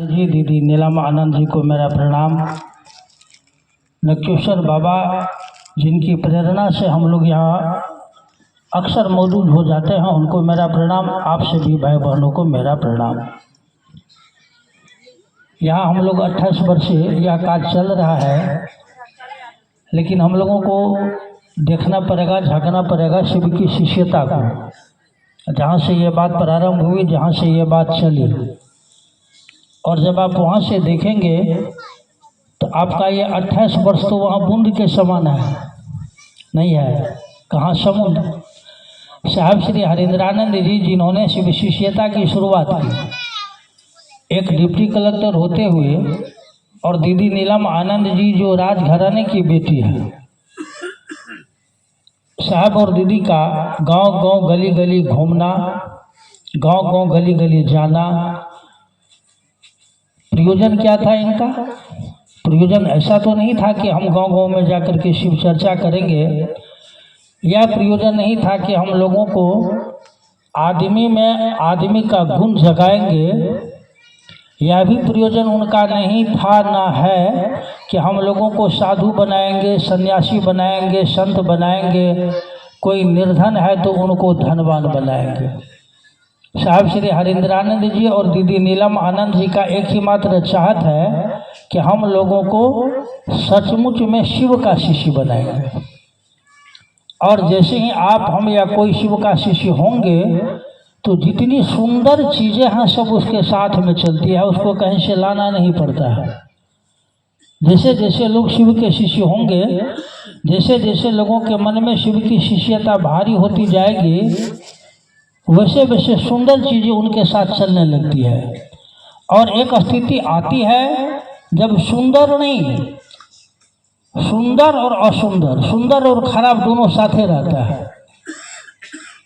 जी दीदी नीलम आनंद जी को मेरा प्रणाम। नक्केश्वर बाबा जिनकी प्रेरणा से हम लोग यहाँ अक्सर मौजूद हो जाते हैं, उनको मेरा प्रणाम। आप सभी भाई बहनों को मेरा प्रणाम। यहाँ हम लोग 28 वर्ष से यह कार्य चल रहा है, लेकिन हम लोगों को देखना पड़ेगा, झांकना पड़ेगा शिव की शिष्यता को, जहाँ से ये बात प्रारंभ हुई, जहाँ से ये बात चली। और जब आप वहाँ से देखेंगे तो आपका ये 28 वर्ष तो वहाँ बूंद के समान है, नहीं है, कहाँ समुद्र। साहब श्री हरिंद्रानंद जी जिन्होंने शिव शिष्यता की शुरुआत की, एक डिप्टी कलेक्टर होते हुए, और दीदी नीलम आनंद जी जो राजघराने की बेटी है, साहब और दीदी का गांव गांव गली गली घूमना, गांव गांव गली गली जाना। प्रयोजन क्या था इनका? प्रयोजन ऐसा तो नहीं था कि हम गांव गांव में जाकर के शिव चर्चा करेंगे, यह प्रयोजन नहीं था कि हम लोगों को आदमी में आदमी का गुण जगाएंगे, यह भी प्रयोजन उनका नहीं था, ना है कि हम लोगों को साधु बनाएंगे, सन्यासी बनाएंगे, संत बनाएंगे, कोई निर्धन है तो उनको धनवान बनाएंगे। साहब श्री हरिंद्रानंद जी और दीदी नीलम आनंद जी का एक ही मात्र चाहत है कि हम लोगों को सचमुच में शिव का शिष्य बनाएंगे। और जैसे ही आप, हम या कोई शिव का शिष्य होंगे तो जितनी सुंदर चीज़ें हैं सब उसके साथ में चलती है, उसको कहीं से लाना नहीं पड़ता है। जैसे जैसे लोग शिव के शिष्य होंगे, जैसे जैसे लोगों के मन में शिव की शिष्यता भारी होती जाएगी, वैसे वैसे सुंदर चीज़ें उनके साथ चलने लगती है। और एक स्थिति आती है जब सुंदर नहीं, सुंदर और असुंदर, सुंदर और खराब दोनों साथे रहता है।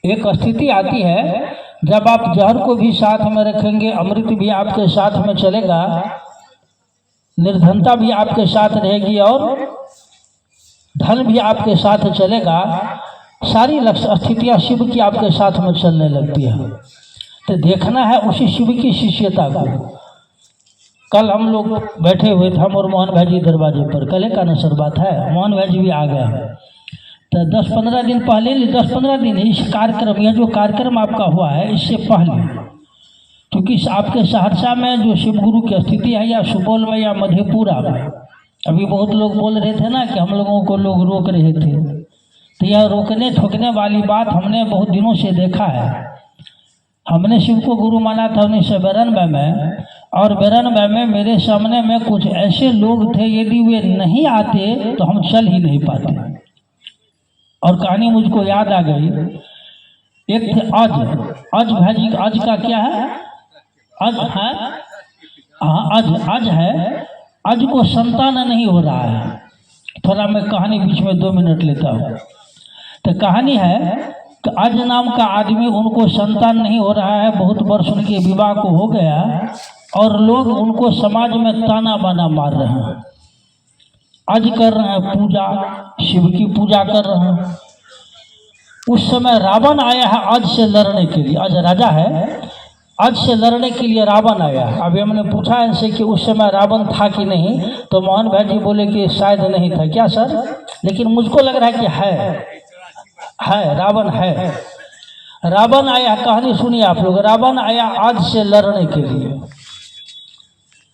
एक स्थिति आती है जब आप जहर को भी साथ में रखेंगे, अमृत भी आपके साथ में चलेगा, निर्धनता भी आपके साथ रहेगी और धन भी आपके साथ चलेगा। सारी स्थितियाँ शिव की आपके साथ में चलने लगती है। तो देखना है उसी शिव की शिष्यता को। कल हम लोग बैठे हुए थे, हम और मोहन भाई जी दरवाजे पर, कल का नसर बात है, मोहन भाई जी भी आ गए हैं। तो 10-15 दिन पहले, 10-15 दिन इस कार्यक्रम, यह जो कार्यक्रम आपका हुआ है इससे पहले, क्योंकि आपके सहरसा में जो शिव गुरु की स्थिति है, या सुपौल में या मधेपुरा में, अभी बहुत लोग बोल रहे थे ना कि हम लोगों को लोग रोक रहे थे, तो यह रोकने ठोकने वाली बात हमने बहुत दिनों से देखा है। हमने शिव को गुरु माना था 1992 में, और 92 में मेरे सामने में कुछ ऐसे लोग थे, यदि वे नहीं आते तो हम चल ही नहीं पाते। और कहानी मुझको याद आ गई, एक थे आज भाई, आज का क्या है, आज है, हाँ आज है, आज को संतान नहीं हो रहा है। थोड़ा मैं कहानी बीच में 2 मिनट लेता हूँ। तो कहानी है कि आज नाम का आदमी, उनको संतान नहीं हो रहा है, बहुत वर्ष उनके विवाह को हो गया, और लोग उनको समाज में ताना बाना मार रहे हैं। आज कर रहे हैं पूजा, शिव की पूजा कर रहे हैं। उस समय रावण आया है आज से लड़ने के लिए, आज राजा है, आज से लड़ने के लिए रावण आया। अभी हमने पूछा इनसे कि उस समय रावण था कि नहीं, तो मोहन भाई जी बोले कि शायद नहीं था। क्या सर? लेकिन मुझको लग रहा है कि है, रावण है। रावण आया, कहानी सुनिए आप लोग। रावण आया आज से लड़ने के लिए।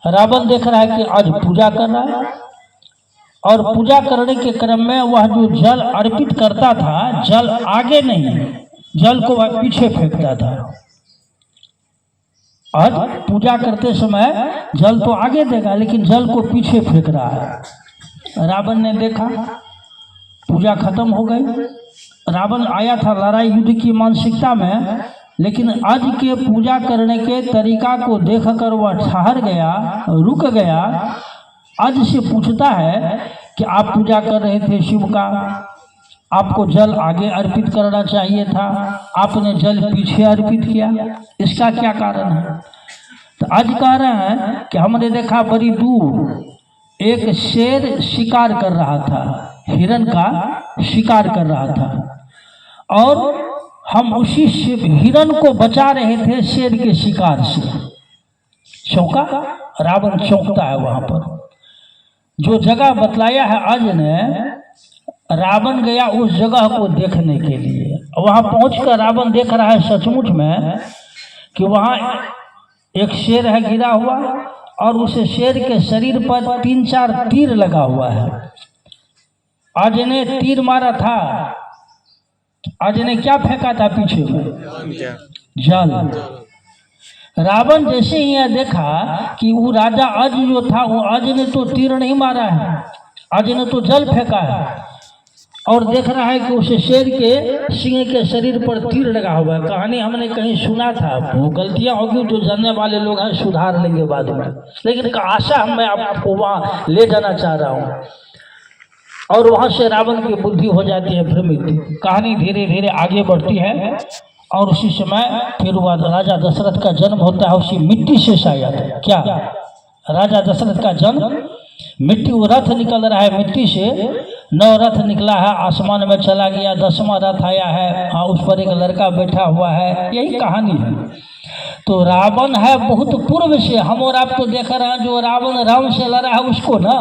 रावण देख रहा है कि आज पूजा कर रहा है, और पूजा करने के क्रम में वह जो जल अर्पित करता था, जल आगे नहीं, जल को वह पीछे फेंकता था। आज पूजा करते समय जल तो आगे देगा, लेकिन जल को पीछे फेंक रहा है। रावण ने देखा, पूजा खत्म हो गई। रावण आया था लड़ाई युद्ध की मानसिकता में, लेकिन आज के पूजा करने के तरीका को देखकर वह ठहर गया, रुक गया। आज से पूछता है कि आप पूजा कर रहे थे शिव का, आपको जल आगे अर्पित करना चाहिए था, आपने जल पीछे अर्पित किया, इसका क्या कारण है? तो आज कह रहे हैं कि हमने देखा बड़ी दूर एक शेर शिकार कर रहा था, हिरण का शिकार कर रहा था, और हम उसी हिरण को बचा रहे थे शेर के शिकार से। चौंका, रावण चौंकता है वहां पर। जो जगह बतलाया है आज ने, रावण गया उस जगह को देखने के लिए। वहां पहुंचकर रावण देख रहा है सचमुच में कि वहां एक शेर है गिरा हुआ, और उस शेर के शरीर पर 3-4 तीर लगा हुआ है। आज ने तीर मारा था, आज ने क्या फेंका था पीछे में? जल। रावण जैसे ही यह देखा कि वो राजा अज जो था, वो अज ने तो तीर नहीं मारा है, अज ने तो जल फेंका है, और देख रहा है कि उस शेर के सिंह के शरीर पर तीर लगा हुआ है। कहानी हमने कहीं सुना था, वो गलतियां होगी जो जानने वाले लोग हैं सुधार लेंगे बाद में, लेकिन आशा मैं आपको वहाँ ले जाना चाह रहा हूँ। और वहाँ से रावण की बुद्धि हो जाती है भ्रमित। कहानी धीरे धीरे आगे बढ़ती है, और उसी समय फिर वह राजा दशरथ का जन्म होता है उसी मिट्टी से शायद। क्या राजा दशरथ का जन्म मिट्टी, वो रथ निकल रहा है मिट्टी से, 9 रथ निकला है, आसमान में चला गया, 10वां रथ आया है, हाँ उस पर एक लड़का बैठा हुआ है, यही कहानी है। तो रावण है बहुत पूर्व से, हम और आप तो देख रहे हैं जो रावण राम से लड़ा है उसको ना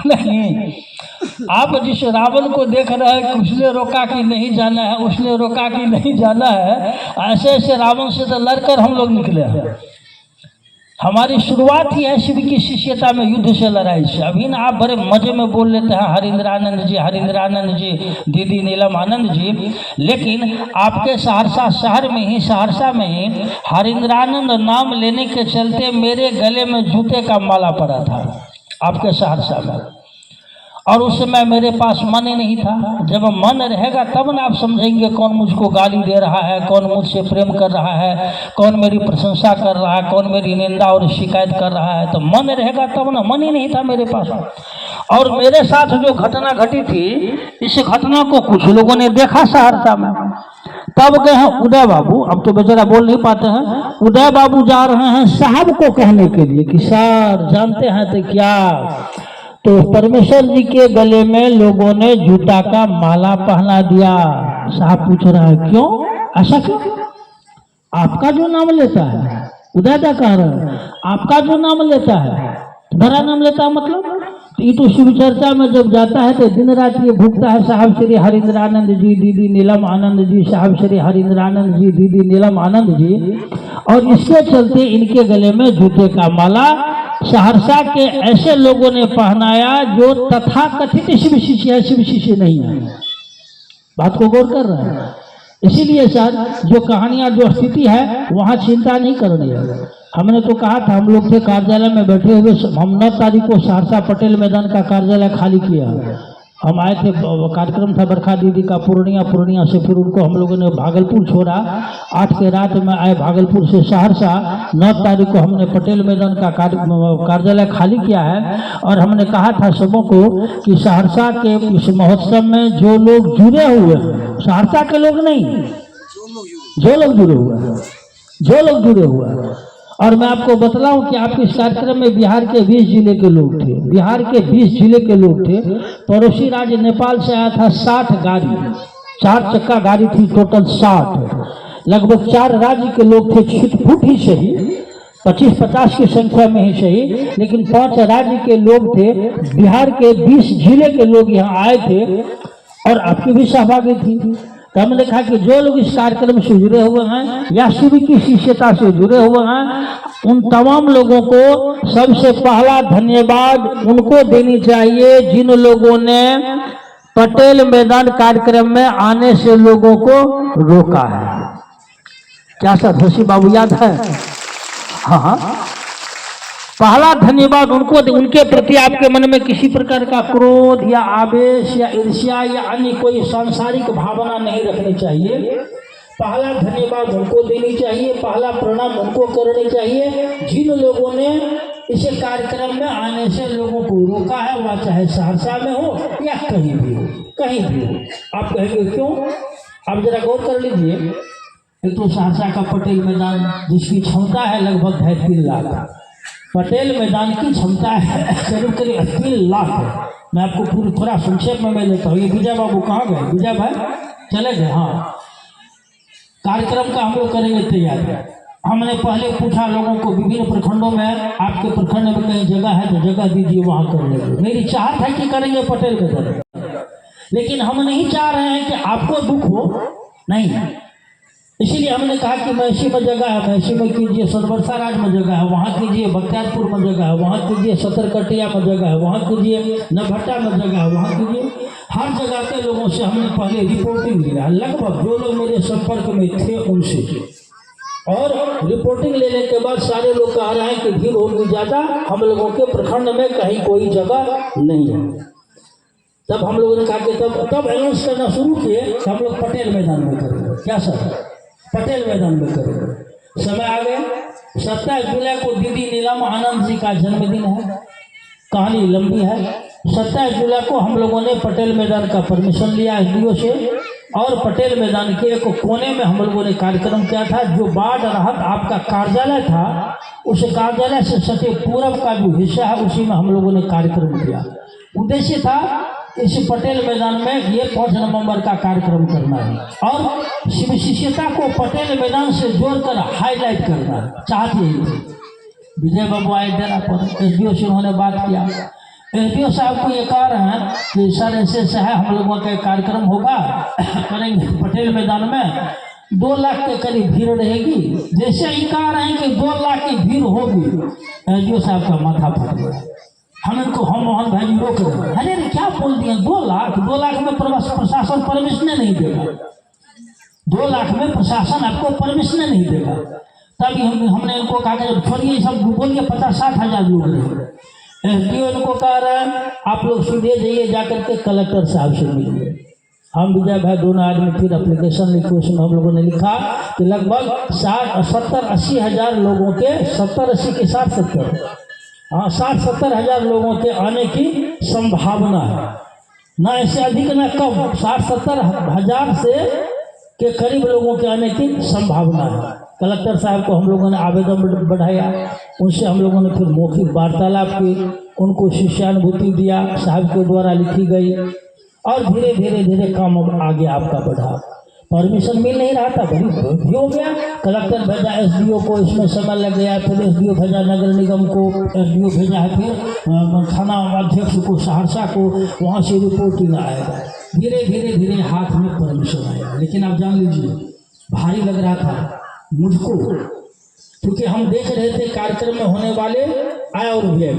नहीं, आप जिस रावण को देख रहे हैं कि उसने रोका कि नहीं जाना है, उसने रोका कि नहीं जाना है, ऐसे ऐसे रावण से तो लड़कर हम लोग निकले हैं। हमारी शुरुआत ही है शिव की शिष्यता में युद्ध से, लड़ाई से। अभी ना आप बड़े मजे में बोल लेते हैं हरिंद्रानंद जी, हरिंद्रानंद जी, दीदी नीलम आनंद जी, लेकिन आपके सहरसा शहर में ही, सहरसा में ही हरिंद्रानंद नाम लेने के चलते मेरे गले में जूते का माला पड़ा था आपके सहरसा में, और उस समय मेरे पास मन ही नहीं था। जब मन रहेगा तब ना आप समझेंगे कौन मुझको गाली दे रहा है, कौन मुझसे प्रेम कर रहा है, कौन मेरी प्रशंसा कर रहा है, कौन मेरी निंदा और शिकायत कर रहा है। तो मन रहेगा तब ना, मन ही नहीं था मेरे पास। और मेरे साथ जो घटना घटी थी, इस घटना को कुछ लोगों ने देखा सहरसा में, तब गए हैं उदय बाबू, अब तो बेचारा बोल नहीं पाते हैं, उदय बाबू जा रहे हैं साहब को कहने के लिए कि सर जानते हैं तो क्या, तो परमेश्वर जी के गले में लोगों ने जूता का माला पहना दिया। साहब पूछ रहा है क्यों, ऐसा क्यों? आपका जो नाम लेता है, उदय कह रहे हैं, आपका जो नाम लेता है, बड़ा नाम लेता है मतलब, ये तो शिव चर्चा में जब जाता है तो दिन रात ये भूखता है साहब श्री हरिंद्रानंद जी, दीदी नीलम आनंद जी, साहब श्री हरिंद्रानंद जी, दीदी नीलम आनंद जी, और इसके चलते इनके गले में जूते का माला सहरसा के ऐसे लोगों ने पहनाया जो तथा कथित शिव शिष्य है, शिव शिष्य नहीं है। बात को गौर कर रहे हैं। इसीलिए सर जो कहानियां, जो स्थिति है वहां चिंता नहीं करनी है। हमने तो कहा था, हम लोग थे कार्यालय में बैठे हुए, हम 9 तारीख को सहरसा पटेल मैदान का कार्यालय खाली किया। हम आए थे, कार्यक्रम था बरखा दीदी का पूर्णिया से, फिर उनको हम लोगों ने भागलपुर छोड़ा, 8 के रात में आए भागलपुर से सहरसा। 9 तारीख को हमने पटेल मैदान का कार्यालय खाली किया है, और हमने कहा था सबों को कि सहरसा के इस महोत्सव में जो लोग जुड़े हुए हैं, सहरसा के लोग नहीं, जो लोग जुड़े हुए हैं, जो लोग जुड़े हुए हैं, और मैं आपको बतलाऊं कि आपके इस कार्यक्रम में बिहार के 20 जिले के लोग थे, बिहार के 20 जिले के लोग थे। पड़ोसी राज्य नेपाल से आया था 60 गाड़ी, 4 चक्का गाड़ी थी, टोटल 60, लगभग 4 राज्य के लोग थे, छिटफुट ही सही, 25-50 की संख्या में ही सही, लेकिन 5 राज्य के लोग थे, बिहार के 20 जिले के लोग यहाँ आए थे, और आपकी भी सहभागी थी। तो हमने कहा कि जो लोग इस कार्यक्रम से जुड़े हुए हैं या शिव की शिष्यता से जुड़े हुए हैं, उन तमाम लोगों को सबसे पहला धन्यवाद उनको देनी चाहिए जिन लोगों ने पटेल मैदान कार्यक्रम में आने से लोगों को रोका है। क्या सर जोशी बाबू याद है? हाँ, पहला धन्यवाद उनको, उनके प्रति आपके मन में किसी प्रकार का क्रोध या आवेश या ईर्ष्या या अन्य कोई सांसारिक भावना नहीं रखनी चाहिए। पहला धन्यवाद उनको देनी चाहिए, पहला प्रणाम उनको करनी चाहिए जिन लोगों ने इस कार्यक्रम में आने से लोगों को रोका है, वह चाहे सहरसा में हो या कहीं भी हो, कहीं भी हो। आप कहेंगे क्यों? आप जरा गौर कर लीजिए। एक तो सहरसा का पटेल मैदान जिसकी क्षमता है लगभग 3.5 लाख, पटेल मैदान की क्षमता है करीब 3 लाख। मैं आपको थोड़ा संक्षेप में मैं लेता हूँ। ये विजय बाबू कहाँ गए? विजय भाई चले गए? हाँ, कार्यक्रम का हम लोग करेंगे तैयार। हमने पहले पूछा लोगों को विभिन्न प्रखंडों में, आपके प्रखंड में कहीं जगह है तो जगह दीजिए, वहाँ कर लेंगे। मेरी चाहत है कि करेंगे पटेल मैदान, लेकिन हम नहीं चाह रहे हैं कि आपको दुख हो, नहीं। इसीलिए हमने कहा कि महसी में जगह है, महसी में कीजिए, सोनबरसा राज में जगह है वहाँ कीजिए, बख्तियारपुर में जगह है वहाँ कीजिए, सतरकटिया में जगह है वहाँ कीजिए, नवहट्टा में जगह है वहाँ कीजिए। हर जगह के लोगों से हमने पहले रिपोर्टिंग लिया, लगभग जो लोग मेरे संपर्क में थे उनसे, और रिपोर्टिंग लेने के बाद सारे लोग कह रहे हैं कि भीड़ होगी ज़्यादा, हम लोगों के प्रखंड में कहीं कोई जगह नहीं है। तब हम लोगों ने कहा कि तब अनाउंस करना शुरू किए कि हम लोग पटेल मैदान में करेंगे। क्या सर? पटेल मैदान में करेंगे। समय आ गया, 27 जुलाई को दीदी नीलम आनंद जी का जन्मदिन है। कहानी लंबी है। 27 जुलाई को हम लोगों ने पटेल मैदान का परमिशन लिया एसडीओ से, और पटेल मैदान के एक कोने में हम लोगों ने कार्यक्रम किया था। जो बाढ़ राहत आपका कार्यालय था, उस कार्यालय से सटे पूरब का जो हिस्सा है उसी में हम लोगों ने कार्यक्रम किया। उद्देश्य था इस पटेल मैदान में ये 5 नवंबर का कार्यक्रम करना है और शिव शिष्यता को पटेल मैदान से जोड़कर हाईलाइट करना चाहते ही। विजय बाबू आए डेरा पर, एसडीओ से उन्होंने बात किया। एसडीओ साहब को ये कह रहे हैं कि सर ऐसे है, हम लोगों का कार्यक्रम होगा, करेंगे पटेल मैदान में, 2 लाख के करीब भीड़ रहेगी। जैसे ही कह रहे हैं कि 2 लाख की भीड़ होगी, एसडीओ साहब का माथा फट गया। हम मोहन भाई जी रोक रहे हैं, अरे क्या बोल दिया, 2 लाख में प्रशासन परमिशन नहीं देगा, 2 लाख में प्रशासन आपको परमिशन नहीं देगा। तभी हमने इनको कहा कि छोड़िए सब, बोलिए 50-60 हज़ार लोग रहे। एसडीओ इनको कह रहे हैं आप लोग सीधे जाइए, जाकर के कलेक्टर साहब से मिलिए। हम विजय भाई दोनों आदमी फिर एप्लीकेशन लिखे, उसमें हम लोगों ने लिखा कि लगभग 70-80 हज़ार लोगों के, 70-80 के 60-70, हाँ 60-70 हज़ार लोगों के आने की संभावना है, ना इससे अधिक ना कम, 60-70 हज़ार से के करीब लोगों के आने की संभावना है। कलेक्टर साहब को हम लोगों ने आवेदन बढ़ाया, उनसे हम लोगों ने फिर मौखिक वार्तालाप की, उनको शिष्यानुभूति दिया, साहब के द्वारा लिखी गई, और धीरे धीरे काम अब आगे आपका बढ़ा। परमिशन मिल नहीं रहा था, बड़ी हो गया। कलेक्टर भेजा एसडीओ को, इसमें समय लग गया, फिर एसडीओ भेजा नगर निगम को, एसडीओ भेजा है फिर थाना अध्यक्ष को सहरसा को, वहाँ से रिपोर्टिंग आएगा। धीरे धीरे हाथ में परमिशन आया। लेकिन आप जान लीजिए भारी लग रहा था मुझको, क्योंकि हम देख रहे थे कार्यक्रम में होने वाले आय और व्यय,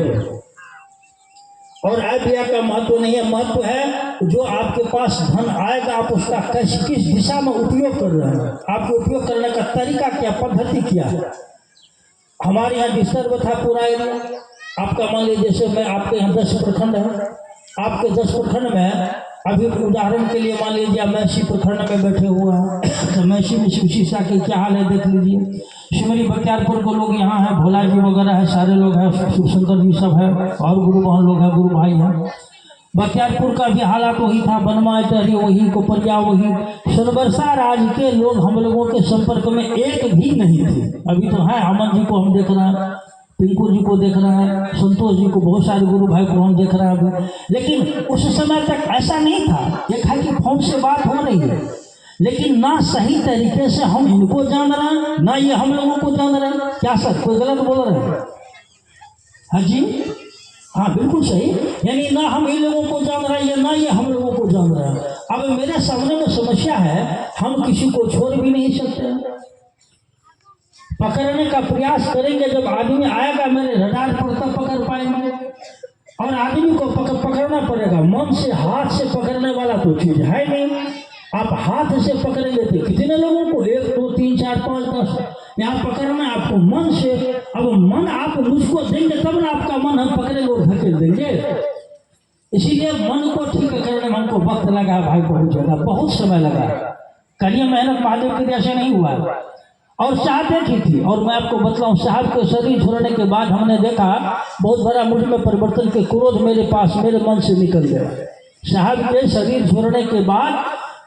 और आय व्यय का महत्व नहीं है, महत्व है जो आपके पास धन आएगा आप उसका किस दिशा में उपयोग कर रहे हैं, आपको उपयोग करने का तरीका क्या, पद्धति क्या है। हमारे यहाँ डिस्टर्ब था पूरा एरिया। आपका मान लीजिए जैसे मैं, आपके यहाँ 10 प्रखंड है, आपके 10 प्रखंड में अभी उदाहरण के लिए मान लीजिए मैसी प्रखंड में बैठे हुए हैं, तो मैसी में शिव शिष्या की क्या हाल है देख लीजिए। शिमरी बख्तियारपुर के लोग यहाँ हैं, भोला जी वगैरह है, सारे लोग हैं, शिवशंकर जी सब है, और गुरु बहन लोग हैं, गुरु भाई हैं। बख्तियारपुर का भी हालात वही था, बनवा टहरी वही, कोपरिया वही। सोनबरसा राज के लोग हम लोगों के संपर्क में एक भी नहीं थे। अभी तो है, अमन जी को हम देख रहे हैं, पिंकू जी को देख रहे हैं, संतोष जी को, बहुत सारे गुरु भाई को हम देख रहे हैं अभी। लेकिन उस समय तक ऐसा नहीं था। एक है कि फोन से बात हो रही है, लेकिन ना सही तरीके से हम इनको जान रहे हैं, ना ये हम लोगों को जान रहे हैं। क्या सर, कोई गलत बोल रहे हैं? हाँ जी, हाँ बिल्कुल सही। यानी ना हम इन लोगों को जान रहे हैं, ना ये हम लोगों को जान रहे हैं। अब मेरे सामने में समस्या है, हम किसी को छोड़ भी नहीं सकते। पकड़ने का प्रयास करेंगे, जब आदमी आएगा मेरे रडार पर तब पकड़ पाएंगे, और आदमी को पकड़ना पड़ेगा। मन से, हाथ से पकड़ने वाला तो चीज है नहीं। आप हाथ से पकड़ेंगे तो कितने लोगों को, 1 2 3 4 5 10 यहाँ पकड़ना आपको मन से। अब मन आप मुझको देंगे तब ना आपका मन हम पकड़ेंगे और धकेल देंगे। इसीलिए मन को ठीक करने में हमको वक्त लगा भाई, बहुत ज़्यादा, बहुत समय लगा। करिए मेहनत महादेव के जैसे नहीं हुआ, और चाहते की थी। और मैं आपको बतलाऊं, साहब के शरीर छोड़ने के बाद हमने देखा बहुत बड़ा मुझ में परिवर्तन के क्रोध मेरे पास, मेरे मन से निकल गया। साहब के शरीर छोड़ने के बाद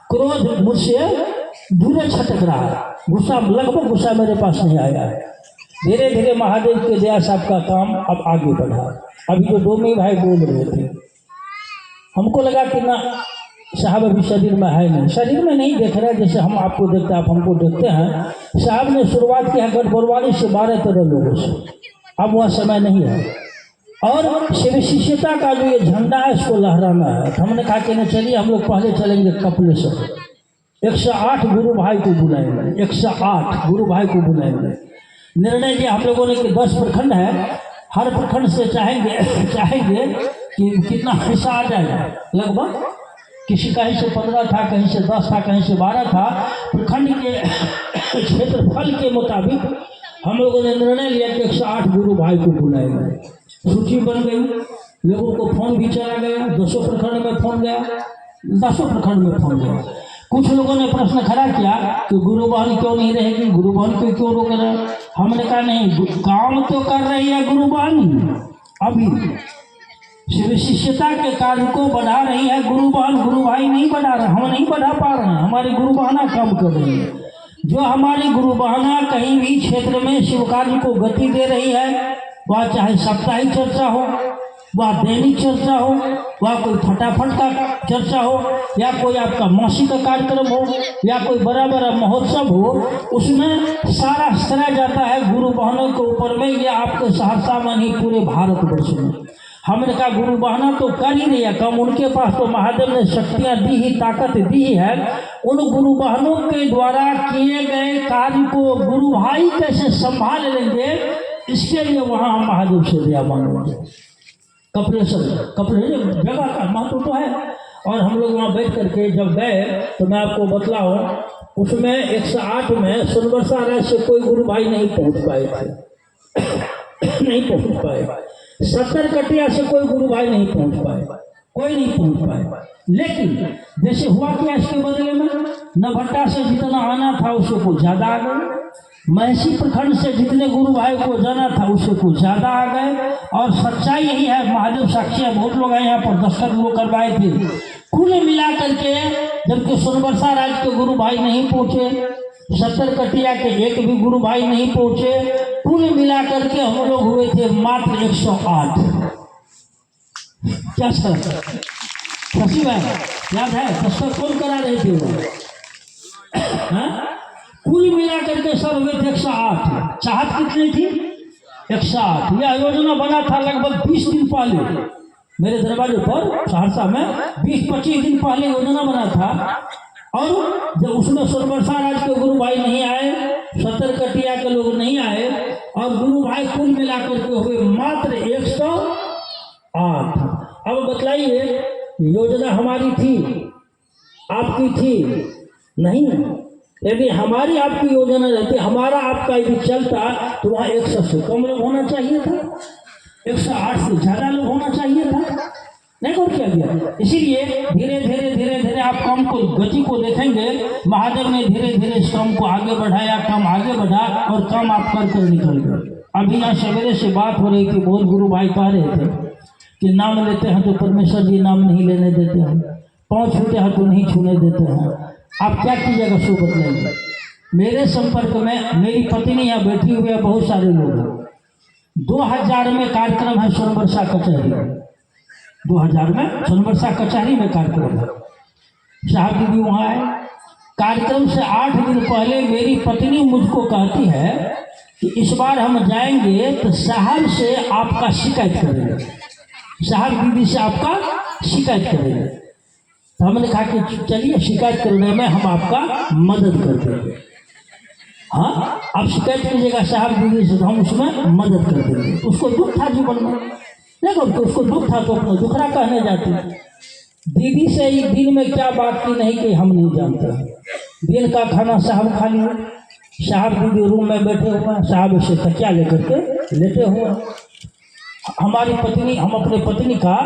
क्रोध मुझसे दूर छटक रहा है, गुस्सा, लगभग गुस्सा मेरे पास नहीं आया। धीरे धीरे महादेव के दया से आपका काम अब आगे बढ़ा। अभी जो डोमी भाई बोल रहे थे, हमको लगा कि ना साहब अभी शरीर में है नहीं, शरीर में नहीं देख रहे जैसे हम आपको देखते हैं, आप हमको देखते हैं। साहब ने शुरुआत किया गढ़बरुआरी से 12-13 लोगों से, अब वह समय नहीं है। और शिव शिष्यता का जो ये झंडा है इसको लहराना है। तो हमने कहा कि नहीं चलिए हम लोग पहले चलेंगे कपिलेश्वर, 108 गुरु भाई को बुलाएंगे, 108 गुरु भाई को बुलाएंगे। निर्णय किया हम लोगों ने कि 10 प्रखंड है, हर प्रखंड से चाहेंगे कि कितना पैसा आ जाएगा। लगभग किसी कहीं से 15 था, कहीं से 10 था, कहीं से 12 था। प्रखंड के क्षेत्रफल के मुताबिक हम लोगों ने निर्णय लिया कि 108 गुरु भाई को बुलाएंगे। सूची बन गई, लोगों को फोन भी चला गया, 200 प्रखंड में फोन गया, 10 प्रखंड में फोन गया। कुछ लोगों ने प्रश्न खड़ा किया कि गुरु बहन क्यों नहीं रहेगी, गुरु बहन को क्यों रोक रहे। हमने कहा नहीं, काम तो कर रही है गुरु बहन, अभी शिव शिष्यता के कार्य को बढ़ा रही है गुरु बहन, गुरु भाई नहीं बढ़ा रहे, हम नहीं बढ़ा पा रहे हैं, हमारी गुरु बहना कम कर रही है। जो हमारी गुरु बहना कहीं भी क्षेत्र में शिव कार्य को गति दे रही है, वह चाहे साप्ताहिक चर्चा हो, वह दैनिक चर्चा हो, वह कोई फटाफट का चर्चा हो, या कोई आपका मासिक कार्यक्रम हो, या कोई बड़ा बड़ा महोत्सव हो, उसमें सारा श्रेय जाता है गुरु बहनों के ऊपर में, या आपके सहरसा में नहीं पूरे भारतवर्ष में। हमने कहा गुरु बहना तो कर ही नहीं है कम, उनके पास तो महादेव ने शक्तियाँ दी ही, ताकत दी ही है। उन गुरु बहनों के द्वारा किए गए कार्य को गुरु भाई कैसे संभाल लेंगे, इसके लिए वहाँ हम महादेव से दया मांगेंगे। कपिलेश्वर जगह का महत्व तो है। और हम लोग वहाँ बैठ करके जब गए तो मैं आपको बतलाऊँ, उसमें 108 में सोनबरसा राज्य से कोई गुरु भाई नहीं पहुँच पाए थे, नहीं पहुँच पाए। 70 कटिया से कोई गुरु भाई नहीं पहुँच पाए, कोई नहीं पहुँच पाए। लेकिन जैसे हुआ क्या, इसके बदले में नभट्टा से जितना आना था उससे कुछ ज़्यादा आ गए, महसी प्रखंड से जितने गुरु भाई को जाना था उससे कुछ ज़्यादा आ गए। और सच्चाई यही है, महादेव साक्षी है, बहुत लोग आए यहाँ पर दस्तखत लोग करवाए थे। कुल मिला करके जबकि सोनबरसा राज्य के गुरु भाई नहीं पहुँचे, 70 कटिया के एक भी गुरु भाई नहीं पहुँचे, कुल मिला करके हम लोग हुए थे मात्र 108। क्या सर शशि भाई याद है दस्तखत कौन करा रहे थे वो? कुल मिला करके सब हुए थे 108। चाहत कितनी थी? 108। यह योजना बना था लगभग 20 दिन पहले मेरे दरवाजे पर सहरसा में, 20-25 दिन पहले योजना बना था। और जब उसमें सोनबरसा राज्य के गुरु भाई नहीं आए, 70 कटिया के लोग नहीं आए, और गुरु भाई कुल मिला करके हुए मात्र 108। अब बतलाइए, योजना हमारी थी, आपकी थी नहीं? यदि हमारी आपकी योजना रहती, हमारा आपका यदि चलता, तो वहाँ 100 से कम लोग होना चाहिए था, 108 से ज़्यादा लोग होना चाहिए था, नहीं कर किया गया। इसीलिए धीरे धीरे आप काम को, गति को देखेंगे, महादेव ने धीरे धीरे इस काम को आगे बढ़ाया, काम आगे बढ़ा और काम आप कर निकल गए। अभी यहाँ सवेरे से बात हो रही थी, बहुत गुरु भाई कह रहे थे कि नाम लेते हैं तो परमेश्वर जी नाम नहीं लेने देते हैं, पाँव छूते हैं तो नहीं छूने देते हैं। आप क्या कीजिएगा सो बतलाइए। मेरे संपर्क में मेरी पत्नी यहाँ बैठी हुई है, बहुत सारे लोग। 2000 में कार्यक्रम है सोनबरसा कचहरी, 2000 में सोनबरसा कचहरी में कार्यक्रम है। साहब दीदी वहाँ आए। कार्यक्रम से 8 दिन पहले मेरी पत्नी मुझको कहती है कि इस बार हम जाएंगे तो साहब से आपका शिकायत करेंगे, साहब दीदी से आपका शिकायत करेंगे। तो हमने कहा कि चलिए शिकायत करने में हम आपका मदद कर देंगे। हाँ, आप शिकायत कीजिएगा साहब दीदी से, तो हम उसमें मदद कर देंगे। उसको दुख था जीवन में, देखो तो उसको दुख था तो अपना दुखड़ा कहने जाती। दीदी से ही दिन में क्या बात की नहीं कि हम नहीं जानते। दिन का खाना साहब खा लिए, साहब दीदी रूम में बैठे हुए, साहब से तकिया लेकर के लेटे हुए। हमारी पत्नी, हम अपने पत्नी का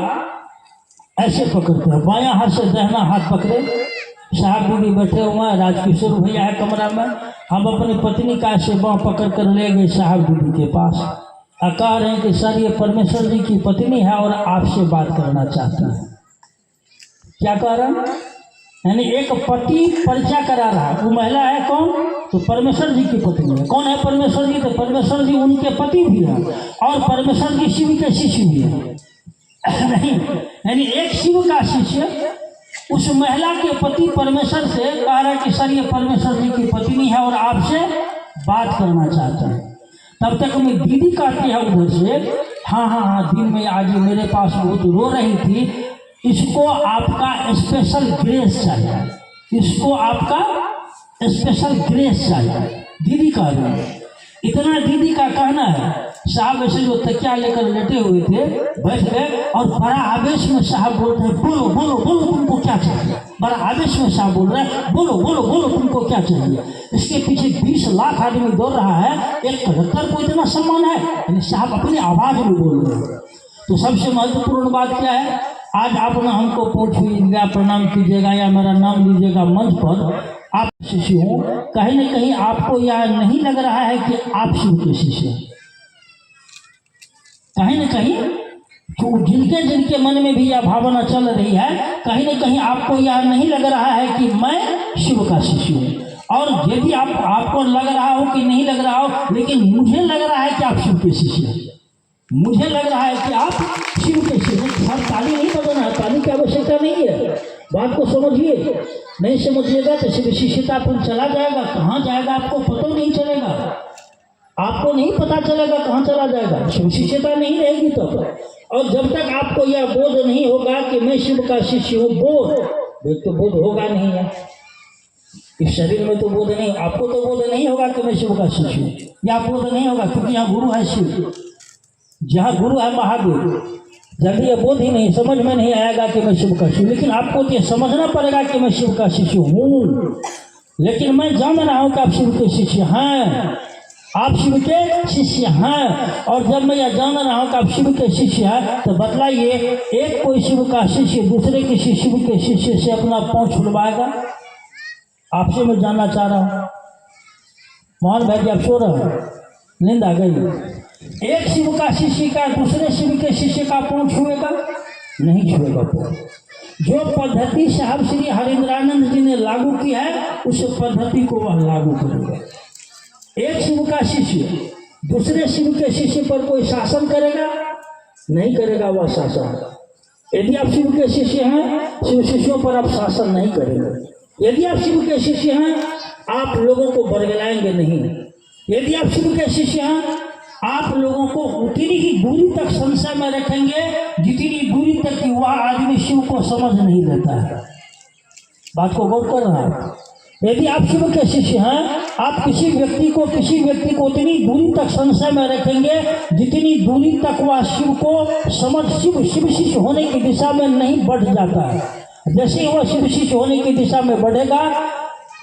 ऐसे पकड़ते हैं, बायां हाथ से दाहिना हाथ पकड़े, साहब दीदी बैठे हुए हैं, राजकिशोर भैया है कमरा में, हम अपनी पत्नी का ऐसे बाँ पकड़ कर ले गए साहब दीदी के पास। कह रहे हैं कि सर ये परमेश्वर जी की पत्नी है और आपसे बात करना चाहता है। क्या कह रहा है? यानी एक पति परिचय करा रहा है, वो महिला है कौन? तो परमेश्वर जी की पत्नी है। कौन है परमेश्वर जी? तो परमेश्वर जी उनके पति भी है और परमेश्वर जी शिव के शिष्य भी है। नहीं, यानी एक शिव का शिष्य, उस महिला के पति परमेश्वर से कह रहा है कि सर ये परमेश्वर जी की पत्नी है और आपसे बात करना चाहता है। तब तक में दीदी कहती है उधर से, हाँ, दिन में आज मेरे पास वो तो रो रही थी, इसको आपका स्पेशल ग्रेस चाहिए, इसको आपका स्पेशल ग्रेस चाहिए। दीदी कह रही है, इतना दीदी का कहना है। साहब ऐसे जो तकिया लेकर लेटे हुए थे बैठ गए और बड़ा आवेश में साहब बोलते हैं, बोलो बोलो बोलो तुमको क्या चाहिए। बड़ा आवेश में साहब बोल रहे हैं, बोलो बोलो बोलो तुमको क्या चाहिए। इसके पीछे 20 लाख आदमी दौड़ रहा है, एक कंडक्टर को इतना सम्मान है, यानी साहब अपनी आवाज में बोल रहे हैं। तो सबसे महत्वपूर्ण बात क्या है, आज आप ना हमको पूछिएगा, प्रणाम कीजिएगा या मेरा नाम लीजिएगा मंच पर, आप शिष्य हो। कहीं न कहीं आपको यह नहीं लग रहा है कि आप शिव के शिष्य हैं। कहीं न कहीं जो जिनके जिनके मन में भी यह भावना चल रही है, कहीं न कहीं आपको यह नहीं लग रहा है कि मैं शिव का शिष्य हूँ। और यदि आपको लग रहा हो कि नहीं लग रहा हो, लेकिन मुझे लग रहा है कि आप शिव के शिष्य हैं। मुझे लग रहा है कि आप शिव के शिष्य हैं। हर ताली नहीं बजाना है, ताली की आवश्यकता नहीं है। बात को समझिए, नहीं समझिएगा तो शिव शिष्यता पर चला जाएगा, कहाँ जाएगा आपको पता नहीं चलेगा। आपको नहीं पता चलेगा कहाँ चला जाएगा, शिव शिष्यता नहीं रहेगी तब। और जब तक आपको यह बोध नहीं होगा कि मैं शिव का शिष्य हूँ, बोध होगा नहीं है। इस शरीर में तो बोध नहीं, आपको तो बोध नहीं होगा कि मैं शिव का शिष्य हूँ, या बोध नहीं होगा क्योंकि यहाँ गुरु है शिव, जहाँ गुरु है महादेव। जल्दी ये बोध ही नहीं, समझ में नहीं आएगा कि मैं शिव का शिष्य। लेकिन आपको ये समझना पड़ेगा कि मैं शिव का शिष्य हूँ, लेकिन मैं जान रहा हूँ कि आप शिव के शिष्य हैं, आप शिव के शिष्य हैं। और जब मैं यह जान रहा हूँ कि आप शिव के शिष्य हैं, तो बतलाइए, एक कोई शिव का शिष्य दूसरे किसी शिव के शिष्य से अपना पाँव छुड़वाएगा? आपसे मैं जानना चाह रहा हूँ। मोहन भाई जी आप सो रहे हैं, नींद आ गई। एक शिव का शिष्य का दूसरे शिव के शिष्य का पाँव छुएगा? नहीं छुएगा पाँव। जो पद्धति साहब श्री हरिंद्रानंद जी ने लागू की है, उस पद्धति को वह लागू करेगा। एक शिव का शिष्य दूसरे शिव के शिष्य पर कोई शासन करेगा? नहीं करेगा वह शासन। यदि आप शिव के शिष्य हैं, शिव शिष्यों पर आप शासन नहीं करेंगे। यदि आप शिव के शिष्य हैं, आप लोगों को बरगलाएंगे नहीं। यदि आप शिव के शिष्य हैं, आप लोगों को उतनी ही दूरी तक संशय में रखेंगे जितनी दूरी तक कि वह आदमी शिव को समझ नहीं लेता है। बात को गौर कर रहा है। यदि आप शिव के शिष्य हैं, आप किसी व्यक्ति को उतनी दूरी तक संशय में रखेंगे जितनी दूरी तक वह शिव को समझ शिव शिष्य होने की दिशा में नहीं बढ़ जाता है। जैसे वह शिव शिष्य होने की दिशा में बढ़ेगा,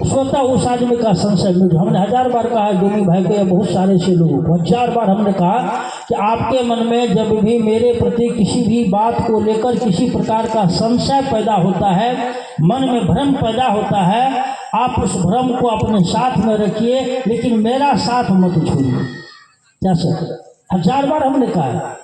स्वतः उस आदमी का संशय मिट। हमने 1000 बार कहा है डोमी भाई को या बहुत सारे से लोगों को, 1000 बार हमने कहा कि आपके मन में जब भी मेरे प्रति किसी भी बात को लेकर किसी प्रकार का संशय पैदा होता है, मन में भ्रम पैदा होता है, आप उस भ्रम को अपने साथ में रखिए, लेकिन मेरा साथ मत छोड़िए। क्या सर? 1000 बार हमने कहा है।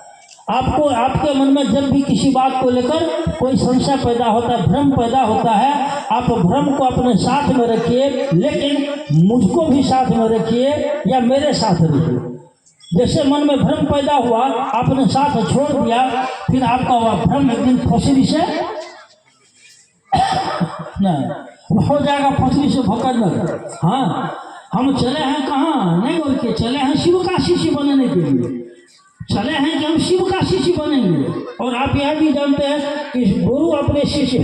आपको आपके मन में जब भी किसी बात को लेकर कोई संशय पैदा होता है, भ्रम पैदा होता है, आप भ्रम को अपने साथ में रखिए, लेकिन मुझको भी साथ में रखिए या मेरे साथ रखिए। जैसे मन में भ्रम पैदा हुआ, आपने साथ छोड़ दिया, फिर आपका वह भ्रम एक दिन फौसली से नहीं हो जाएगा, फौसली से भोकर। हाँ, हम चले हैं कहाँ? नहीं बोल के चले हैं शिव का शिष्य बनने के लिए, चले हैं कि हम शिव का शिष्य बनेंगे। और आप यह भी जानते हैं कि गुरु अपने शिष्य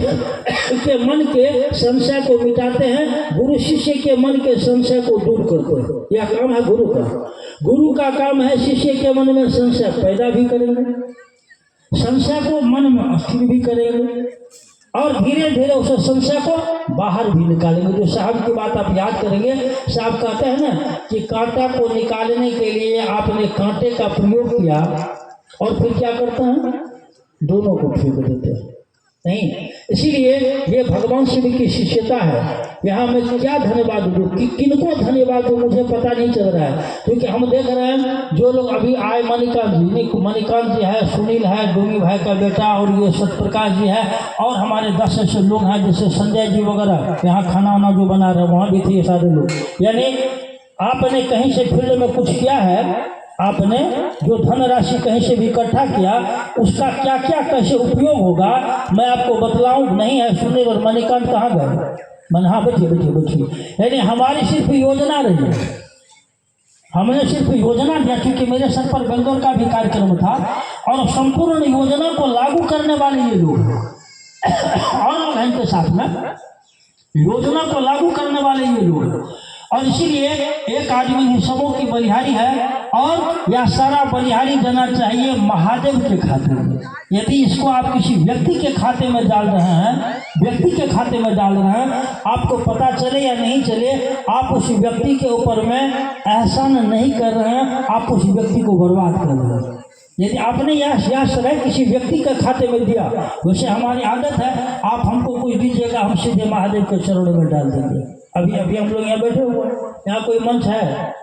के मन के संशय को मिटाते हैं, गुरु शिष्य के मन के संशय को दूर करते हैं। यह काम है गुरु का। गुरु का काम है शिष्य के मन में संशय पैदा भी करेंगे, संशय को मन में अस्थिर भी करेंगे, और धीरे धीरे उस संशय को बाहर भी निकालेंगे। जो साहब की बात आप याद करेंगे, साहब कहते हैं ना कि कांटा को निकालने के लिए आपने कांटे का प्रयोग किया और फिर क्या करते हैं? दोनों को फेंक देते हैं। नहीं, इसीलिए ये भगवान शिव की शिष्यता है। यहाँ मैं क्या धन्यवाद दूँ, कि किनको धन्यवाद दूँ मुझे पता नहीं चल रहा है, क्योंकि हम देख रहे हैं जो लोग अभी आए, मणिकांत जी है, सुनील है, डोमी भाई का बेटा, और ये सत्यप्रकाश जी है, और हमारे 10 ऐसे लोग हैं जैसे संजय जी वगैरह, यहाँ खाना वाना जो बना रहे वहाँ भी थे ये सारे लोग। यानी आपने कहीं से फील्ड में कुछ किया है, आपने जो धनराशि कहीं से भी इकट्ठा किया उसका क्या क्या कैसे उपयोग होगा मैं आपको बतलाऊं नहीं है सुनने। और मणिकांत कहाँ गए? मैंने हाँ बैठिए बैठिए बैठिए। यानी हमारी सिर्फ योजना रही है, हमने सिर्फ योजना दिया क्योंकि मेरे सर पर बेंगलोर का भी कार्यक्रम था और संपूर्ण योजना को लागू करने वाले ये लोग और लोग हैं इनके साथ में, योजना को लागू करने वाले ये लोग। और इसीलिए एक आदमी ही सबों की बलिहारी है और यह सारा बलिहारी जाना चाहिए महादेव के खाते में। यदि इसको आप किसी व्यक्ति के खाते में डाल रहे हैं, व्यक्ति के खाते में डाल रहे हैं, आपको पता चले या नहीं चले, आप उस व्यक्ति के ऊपर में एहसान नहीं कर रहे हैं, आप उस व्यक्ति को बर्बाद कर रहे हैं। यदि आपने यह श्रेय किसी व्यक्ति के खाते में दिया, वैसे हमारी आदत है आप हमको कुछ दीजिएगा हम सीधे महादेव के चरणों में डाल देंगे। अभी हम लोग यहाँ बैठे हुए हैं, यहाँ कोई मंच है,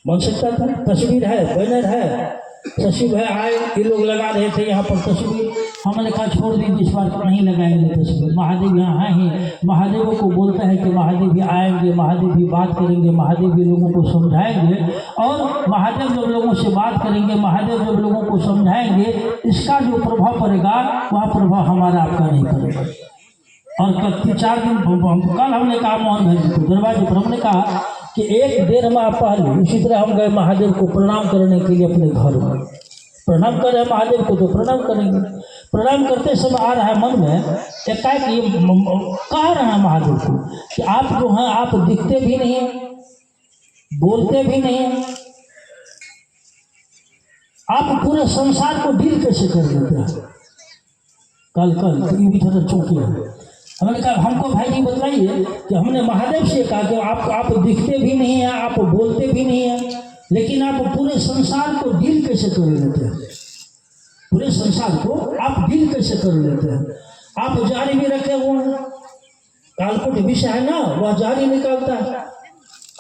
मंच सकता था, तस्वीर है, बैनर है, सचिव है आए, ये लोग लगा रहे थे यहाँ पर तस्वीर। हमने कहा छोड़ दीजिए इस बार नहीं लगाएंगे तस्वीर, महादेव यहाँ हैं ही, महादेव को बोलता है कि महादेव भी आएंगे, महादेव भी बात करेंगे, महादेव भी लोगों को समझाएंगे। और महादेव जब लोगों से बात करेंगे, महादेव जब लोगों को समझाएंगे, इसका जो प्रभाव पड़ेगा वह प्रभाव हमारा आपका नहीं पड़ेगा। और 4 दिन कल हमने कहा मोहन भाई जी को दरवाजे पर, हमने कहा कि 1-1.5 माह पहले इसी तरह हम गए महादेव को प्रणाम करने के लिए अपने घर में। प्रणाम कर रहे हैं महादेव को तो प्रणाम करेंगे। प्रणाम करते समय आ रहा है मन में एकाएक ये कह रहे हैं महादेव को कि आप जो हैं आप दिखते भी नहीं हैं, बोलते भी नहीं हैं, आप पूरे संसार को डील कैसे कर लेते हैं? कल ये भी थोड़ा चौंकी है। हमने कहा हमको भाई जी बताइए कि हमने महादेव से कहा कि आप दिखते भी नहीं हैं, आप बोलते भी नहीं हैं, लेकिन आप पूरे संसार को डील कैसे कर लेते हैं? पूरे संसार को आप डील कैसे कर लेते हैं? आप जारी भी रखे हुए हैं, कालकुट विषय है ना, वह जारी निकालता है,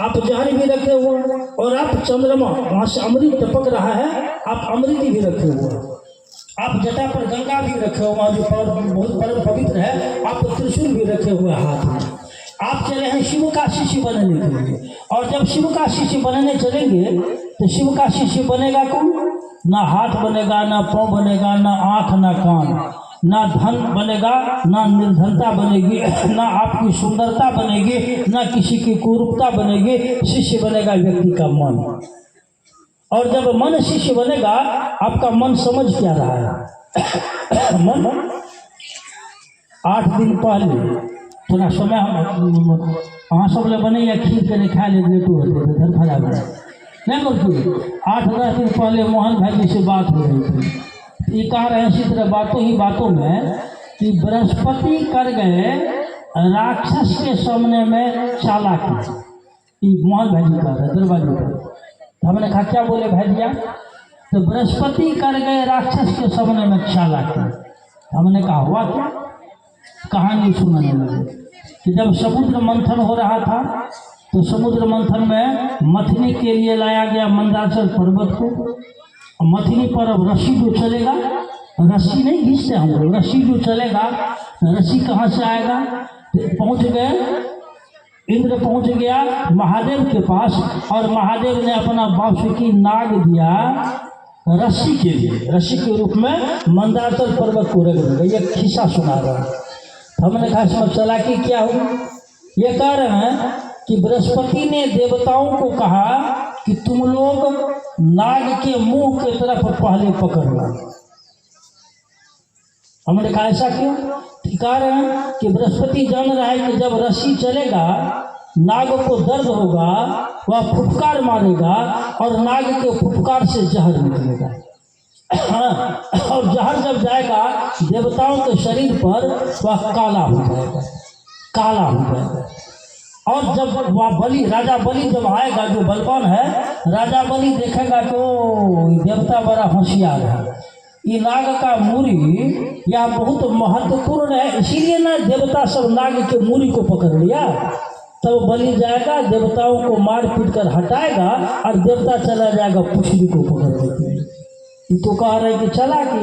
आप जारी भी रखे हुए हैं। और आप चंद्रमा वहाँ से अमृत टपक रहा है, आप अमृत भी रखे हुए हैं। आप जटा पर गंगा भी रखे हुए जो बहुत परम पवित्र है, आप त्रिशूल भी रखे हुए हाथ में। आप चले हैं शिव का शिष्य बनने के लिए, और जब शिव का शिष्य बनने चलेंगे तो शिव का शिष्य बनेगा कौन? ना हाथ बनेगा, ना पाँव बनेगा, ना आँख, ना कान, ना धन बनेगा, ना निर्धनता बनेगी, ना आपकी सुंदरता बनेगी, ना किसी की कुरूपता बनेगी। शिष्य बनेगा व्यक्ति का मन। और जब मन शिष्य बनेगा, आपका मन समझ क्या रहा है? मन 8 दिन पहले थोड़ा समय वहाँ सब लोग बने या खीर के नहीं खा ले लेटू होते थे धर फरा बना नहीं करती। 8-10 दिन पहले मोहन भाई जी से बात हो रही थी, ये कह रहे हैं इसी तरह बातों में कि बृहस्पति कर गए राक्षस के सामने में चालाकी। मोहन भाई जी कह रहे दरवाजे पर। हमने कहा क्या बोले भाई भैया? तो बृहस्पति कर गए राक्षस के सामने में चालाकी। हमने कहा हुआ क्या? कहानी सुनाने लगे कि जब समुद्र मंथन हो रहा था तो समुद्र मंथन में मथनी के लिए लाया गया मंदाचल पर्वत को। मथनी पर अब रस्सी जो चलेगा, रस्सी नहीं घिसते हम लोग, रस्सी जो चलेगा, रस्सी कहाँ से आएगा? पहुँच गए, इंद्र पहुंच गया महादेव के पास और महादेव ने अपना वासुकी नाग दिया रस्सी के लिए, रस्सी के रूप में मंदाचल पर्वत को रख देगा। ये खिस्सा सुना रहा है। हमने कहा इसमें चालाकी क्या हुई? ये कह रहे हैं कि बृहस्पति ने देवताओं को कहा कि तुम लोग नाग के मुंह की तरफ पहले पकड़ना। हमने कहा ऐसा क्यों? कह रहे हैं कि बृहस्पति जान रहा है कि जब रस्सी चलेगा नाग को दर्द होगा, वह फुफकार मारेगा और नाग के फुफकार से जहर निकलेगा। और जहर जब जाएगा देवताओं के शरीर पर वह काला हो जाएगा, काला हो जाएगा। और जब वह बलि, राजा बलि जब आएगा, जो बलवान है, राजा बलि देखेगा कि ओ देवता बड़ा होशियार है, ये नाग का मूरी यह बहुत महत्वपूर्ण है, इसीलिए ना देवता सब नाग के मूरी को पकड़ लिया। तब बलि जाएगा, देवताओं को मार पीट कर हटाएगा और देवता चला जाएगा पुछली को पकड़ने के लिए। ये तो कह रहे हैं कि चालाकी।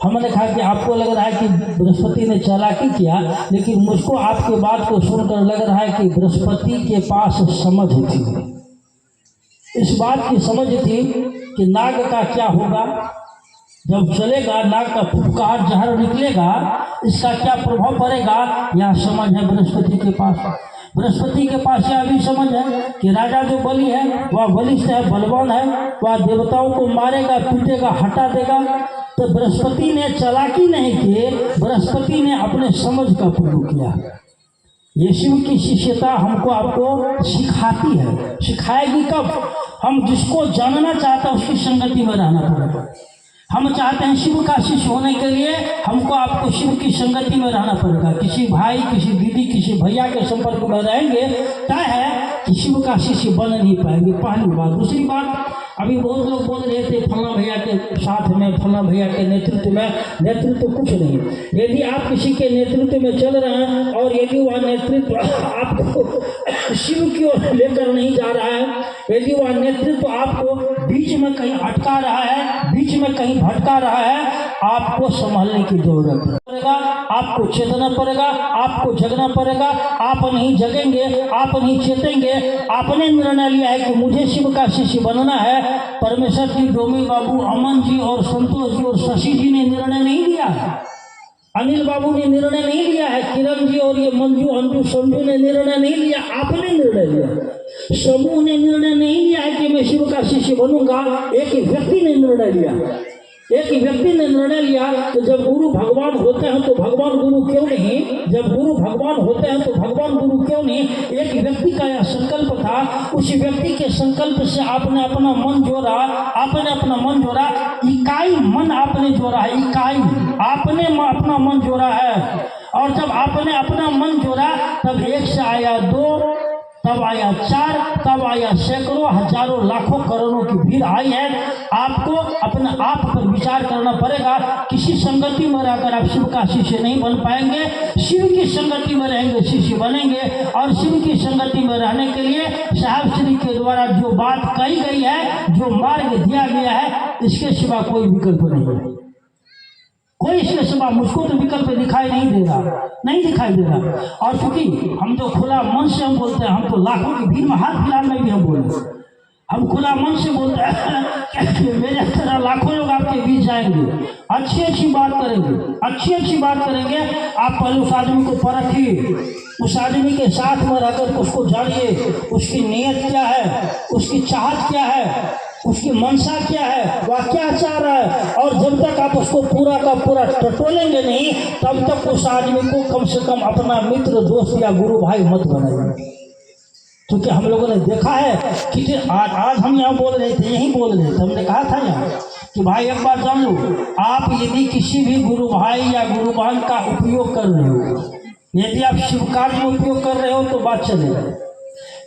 हमने कहा कि आपको लग रहा है कि बृहस्पति ने चालाकी किया, लेकिन मुझको आपके बात को सुनकर लग रहा है कि बृहस्पति के पास समझ थी। इस बात की समझ थी कि नाग का क्या होगा, जब चलेगा नाग का फुफकार जहर निकलेगा, इसका क्या प्रभाव पड़ेगा। यहाँ समझ है बृहस्पति के पास। बृहस्पति के पास यह भी समझ है कि राजा जो बलि है वह बलिष्ठ है, बलवान है, वह देवताओं को मारेगा, पीटेगा, हटा देगा। तो बृहस्पति ने चालाकी नहीं की, बृहस्पति ने अपने समझ का प्रयोग किया। ये शिव की शिष्यता हमको आपको सिखाती है। सिखाएगी कब? हम जिसको जानना चाहते हैं उसकी संगति में रहना पड़ेगा। हम चाहते हैं शिव का शिष्य होने के लिए, हमको आपको शिव की संगति में रहना पड़ेगा। किसी भाई, किसी दीदी, किसी भैया के संपर्क में रहेंगे तय है कि शिव का शिष्य बन नहीं पाएंगे, पहली बात। दूसरी बात, अभी बहुत लोग बोल रहे थे फला भैया के साथ में, फला भैया के नेतृत्व में। नेतृत्व कुछ नहीं। यदि आप किसी के नेतृत्व में चल रहे हैं और यदि वह नेतृत्व आपको शिव की ओर लेकर नहीं जा रहा है, यदि वह नेतृत्व आपको बीच में कहीं अटका रहा है, बीच में कहीं भटका रहा है, आपको संभालने की जरूरत पड़ेगा, आपको चेतना पड़ेगा, आपको जगना पड़ेगा। आप नहीं जगेंगे, आप नहीं चेतेंगे, आपने निर्णय लिया है कि मुझे शिव का शिष्य बनना है। परमेश्वर जी, डोमी बाबू, अमन जी और संतोष जी और शशि जी ने निर्णय नहीं लिया है, अनिल बाबू ने निर्णय नहीं लिया है, किरण जी और ये मंजू, अंजू, संजू ने निर्णय नहीं लिया, आपने निर्णय लिया। समूह ने निर्णय नहीं लिया है कि मैं शिव का शिष्य बनूंगा, एक ही व्यक्ति ने निर्णय लिया। एक ही व्यक्ति ने निर्णय लिया। तो जब गुरु भगवान होते हैं तो भगवान गुरु क्यों नहीं? जब गुरु भगवान होते हैं तो भगवान गुरु क्यों नहीं? एक व्यक्ति का यह संकल्प था, उस व्यक्ति के संकल्प से आपने अपना मन जोड़ा, आपने अपना मन जोड़ा, इकाई मन आपने जोड़ा है, इकाई आपने अपना मन जोड़ा है। और जब आपने अपना मन जोड़ा तब एक से आया दो, तब आया चार, तब आया सैकड़ों, हजारों, लाखों, करोड़ों की भीड़ आई है। आपको अपने आप पर विचार करना पड़ेगा। किसी संगति में रहकर आप शिव का शिष्य नहीं बन पाएंगे। शिव की संगति में रहेंगे, शिष्य बनेंगे। और शिव की संगति में रहने के लिए साहब श्री के द्वारा जो बात कही गई है, जो मार्ग दिया गया है, इसके सिवा कोई विकल्प नहीं है। कोई इसके सिवा मुझको तो विकल्प दिखाई नहीं दे रहा, नहीं दिखाई दे रहा। और चूंकि हम तो खुला मन से हम बोलते हैं, हम तो लाखों की भीड़ में हाथ फिलहाल में भी हम बोले, हम खुला मन से बोलते हैं मेरे तरह लाखों लोग आपके बीच जाएंगे, अच्छी अच्छी बात करेंगे, अच्छी अच्छी बात करेंगे। आप पहले उस आदमी को परखिए, उस आदमी के साथ में रहकर उसको जानिए, उसकी नीयत क्या है, उसकी चाहत क्या है, उसकी मनसा क्या है, वह क्या चाह रहा है। और जब तक आप उसको पूरा का पूरा टटोलेंगे नहीं, तब तक उस आदमी को कम से कम अपना मित्र, दोस्त या गुरु भाई मत बनाइए। क्योंकि हम लोगों ने देखा है कि आज हम यहाँ बोल रहे थे, यही बोल रहे थे, हमने कहा था यहाँ कि भाई एक बात जान लो, आप यदि किसी भी गुरु भाई या गुरु बहन का उपयोग कर रहे हो, यदि आप शिव कार्य में उपयोग कर रहे हो तो बात चलेगा,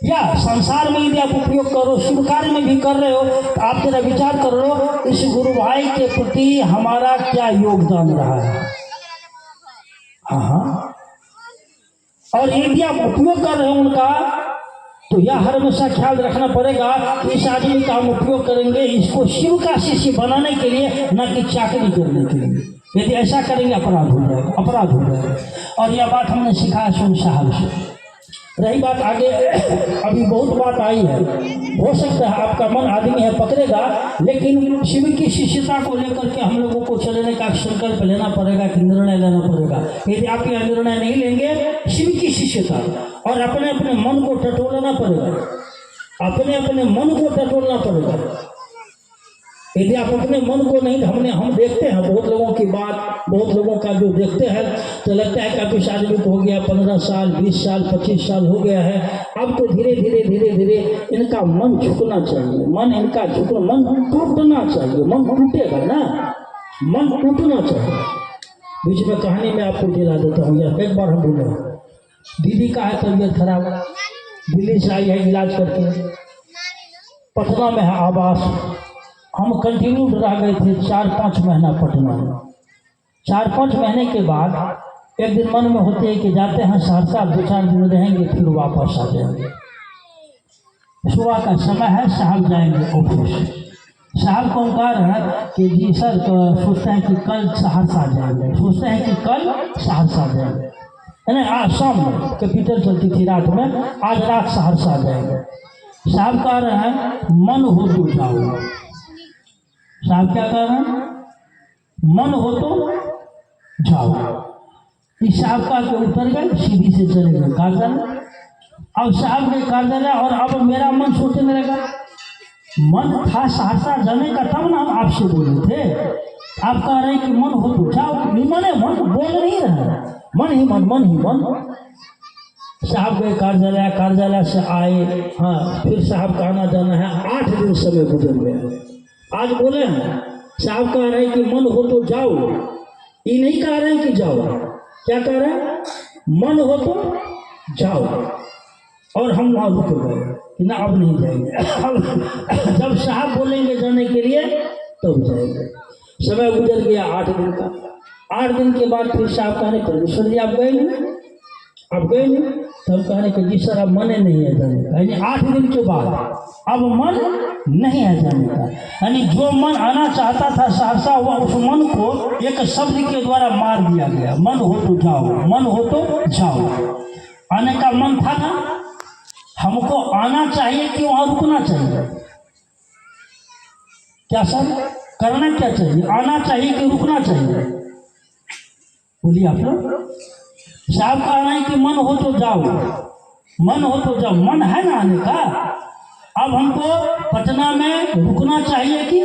या संसार में यदि आप उपयोग करो, शिव कार्य में भी कर रहे हो, तो आप जरा विचार कर लो इस गुरु भाई के प्रति हमारा क्या योगदान रहा है। हाँ, और यदि आप उपयोग कर रहे हो उनका, तो यह हर हमेशा ख्याल रखना पड़ेगा कि इस आदमी का हम उपयोग करेंगे इसको शिव का शिष्य बनाने के लिए, न कि चाकरी करने के लिए। यदि ऐसा करेंगे अपराध हो जाएगा, अपराध हो जाएगा। और यह बात हमने सिखाया स्वयं साहब से। रही बात आगे, अभी बहुत बात आई है, हो सकता है आपका मन आदमी है पकड़ेगा, लेकिन शिव की शिष्यता को लेकर के हम लोगों को चलने का संकल्प लेना पड़ेगा, कि निर्णय लेना पड़ेगा। यदि आप यह निर्णय नहीं लेंगे शिव की शिष्यता, और अपने अपने मन को टटोलना पड़ेगा, अपने अपने मन को टटोलना पड़ेगा। यदि आप अपने मन को नहीं, हम देखते हैं बहुत लोगों की बात, बहुत लोगों का जो देखते हैं तो लगता है कि अब इस आदमी को हो गया 15 साल, 20 साल, 25 साल हो गया है, अब तो धीरे धीरे धीरे धीरे इनका मन झुकना चाहिए, मन इनका झुकना, मन टूटना चाहिए। मन टूटेगा ना, मन टूटना चाहिए। बीच में कहानी में आपको दिला देता हूँ। यार एक बार हम बोले, दीदी का है तबीयत खराब, दिल्ली से आई है इलाज करके, पटना में है आवास। हम कंटिन्यू रह गए थे 4-5 महीना पटना में। 4-5 महीने के बाद एक दिन मन में होते है कि जाते हैं सहरसा, 2-4 दिन रहेंगे, फिर वापस आ जाएंगे। सुबह का समय है, साहब जाएंगे ऑफिस। साहब को कह रहे हैं कि जी सर, तो सोचते हैं कि कल सहरसा जाएंगे, सोचते हैं कि कल सहरसा जाएंगे। नहीं, आज शाम में कैपिटल चलती थी रात में, आज रात सहरसा जाएंगे। साहब कह रहे हैं मन हो तो जाओ। साहब क्या कह रहे हैं? मन हो तो जाओ। इस साहब का के उतर गए, सीढ़ी से चले गए कार्यालय। अब साहब के कार्यालय और अब मेरा मन सोचने लगा, मन था सहरसा जाने का, तब ना हम आपसे बोले थे। आप कह रहे हैं कि मन हो तो जाओ, मन है, मन बोल नहीं रहा, मन ही मन, मन ही मन। साहब के कार्यालय से आए। हाँ, फिर साहब का आना जाना है, 8 दिन समय गुजर गया। आज बोले हैं, साहब कह रहे हैं कि मन हो तो जाओ, ये नहीं कह रहे हैं कि जाओ। क्या कह रहे हैं? मन हो तो जाओ। और हम वहाँ रुक गए कि ना अब नहीं जाएंगे। अब जब साहब बोलेंगे जाने के लिए तब जाएंगे। समय गुजर गया 8 दिन का। 8 दिन के बाद फिर साहब कहने, परमेश्वर जी आप गए नहीं, आप गए नहीं। तब कहने कि जी सर अब मन नहीं है जाने का। यानी 8 दिन के बाद अब मन नहीं है जाने का। यानी जो मन आना चाहता था सहरसा, हुआ उस मन को एक शब्द के द्वारा मार दिया गया। मन हो तो जाओ, मन हो तो जाओ। आने का मन था ना, हमको आना चाहिए कि वहां रुकना चाहिए? क्या सर करना क्या चाहिए? आना चाहिए कि रुकना चाहिए? बोलिए आप लोग। साहब कह रहे हैं कि मन हो तो जाओ, मन हो तो जाओ। मन है ना आने का। अब हमको पटना में रुकना चाहिए कि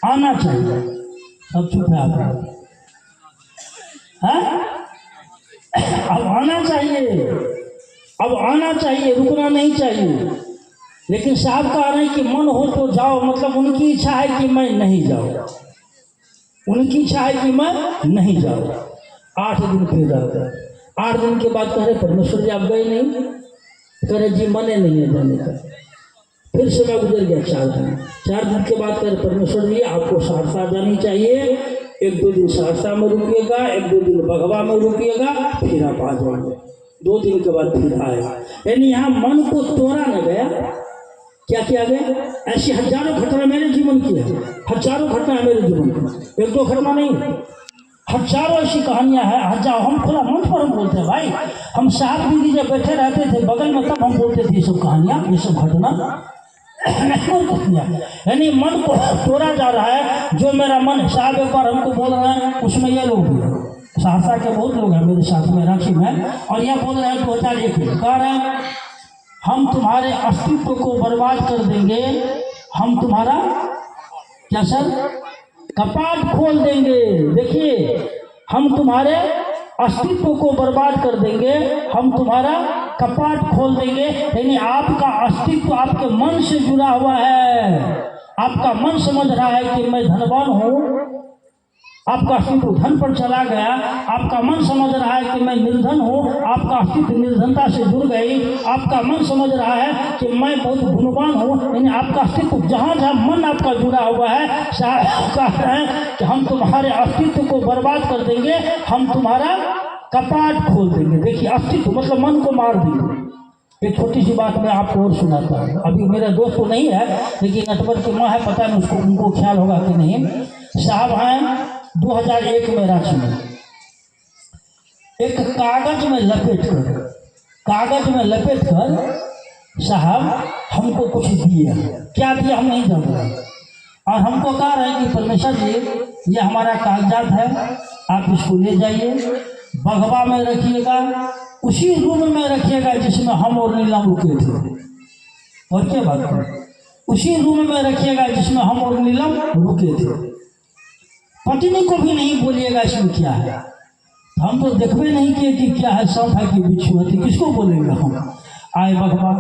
आना चाहिए? सब चुप है आप। अब आना चाहिए, अब आना चाहिए, रुकना नहीं चाहिए। लेकिन साहब कह रहे हैं कि मन हो तो जाओ, मतलब उनकी इच्छा है कि मैं नहीं जाऊँ, उनकी इच्छा है कि मैं नहीं जाऊँ। 8 दिन फिर रह गए। 8 दिन के बाद कह रहे परमेश्वर जी आप गए नहीं? कह रहे जी मने नहीं है जाने का। फिर समय गुजर गया 4 दिन। 4 दिन के बाद कह रहे परमेश्वर जी आपको सहरसा जानी चाहिए, 1-2 दिन सहरसा में रुकिएगा, 1-2 दिन बघवा में रुकिएगा, फिर आप आ जाएंगे। 2 दिन के बाद फिर आए। यानी यहाँ मन को तोड़ा न गया। क्या किया गया? ऐसी हजारों घटना मेरे जीवन की है, हजारों घटना है मेरे जीवन की, 1-2 घटना नहीं, हजारों ऐसी कहानियां हैं। हजारों। हम खुला मंच पर हम बोलते हैं भाई। हम साहब दीदी जब बैठे रहते थे बगल में, तब हम बोलते थे ये सब कहानियां, ये सब घटना। यानी मन को तोड़ा जा रहा है। जो मेरा मन, साहब एक बार हमको बोल रहे हैं, उसमें ये लोग भी हैं, सहरसा के बहुत लोग हैं मेरे साथ में, रांची में, और यह बोल रहे हैं 2001 में, कह रहे हैं हम तुम्हारे अस्तित्व को बर्बाद कर देंगे, हम तुम्हारा क्या सर कपाट खोल देंगे। देखिए, हम तुम्हारे अस्तित्व को बर्बाद कर देंगे, हम तुम्हारा कपाट खोल देंगे। यानी आपका अस्तित्व आपके मन से जुड़ा हुआ है। आपका मन समझ रहा है कि मैं धनवान हूँ, आपका अस्तित्व धन पर चला गया। आपका मन समझ रहा है कि मैं निर्धन हूँ, आपका अस्तित्व निर्धनता से जुड़ गई। आपका मन समझ रहा है कि मैं बहुत गुणवान हूँ, यानी आपका अस्तित्व जहाँ जहाँ मन आपका जुड़ा हुआ है, कह रहे हैं कि हम तुम्हारे अस्तित्व को बर्बाद कर देंगे, हम तुम्हारा कपाट खोल देंगे। देखिए, अस्तित्व मतलब मन को मार देंगे। एक छोटी सी बात मैं आपको और सुनाता हूँ। अभी मेरे दोस्त को नहीं है, लेकिन नटवर की माँ है, पता नहीं उसको, उनको ख्याल होगा कि नहीं। साहब हैं 2001 में रांची में, एक कागज में लपेट कर साहब हमको कुछ दिया। क्या दिया हम नहीं जानते, और हमको कह रहे हैं कि परमेश्वर जी ये हमारा कागजात है, आप इसको ले जाइए, बघवा में रखिएगा, उसी रूम में रखिएगा जिसमें हम और नीलम रुके थे। और क्या बात है, उसी रूम में रखिएगा जिसमें हम और नीलम रुके थे। पत्नी को भी नहीं बोलिएगा इसमें क्या है। हम तो देखबे नहीं किए कि क्या है, सांप है कि बिच्छू है, तो किसको बोलेंगे हम। आए बघवा,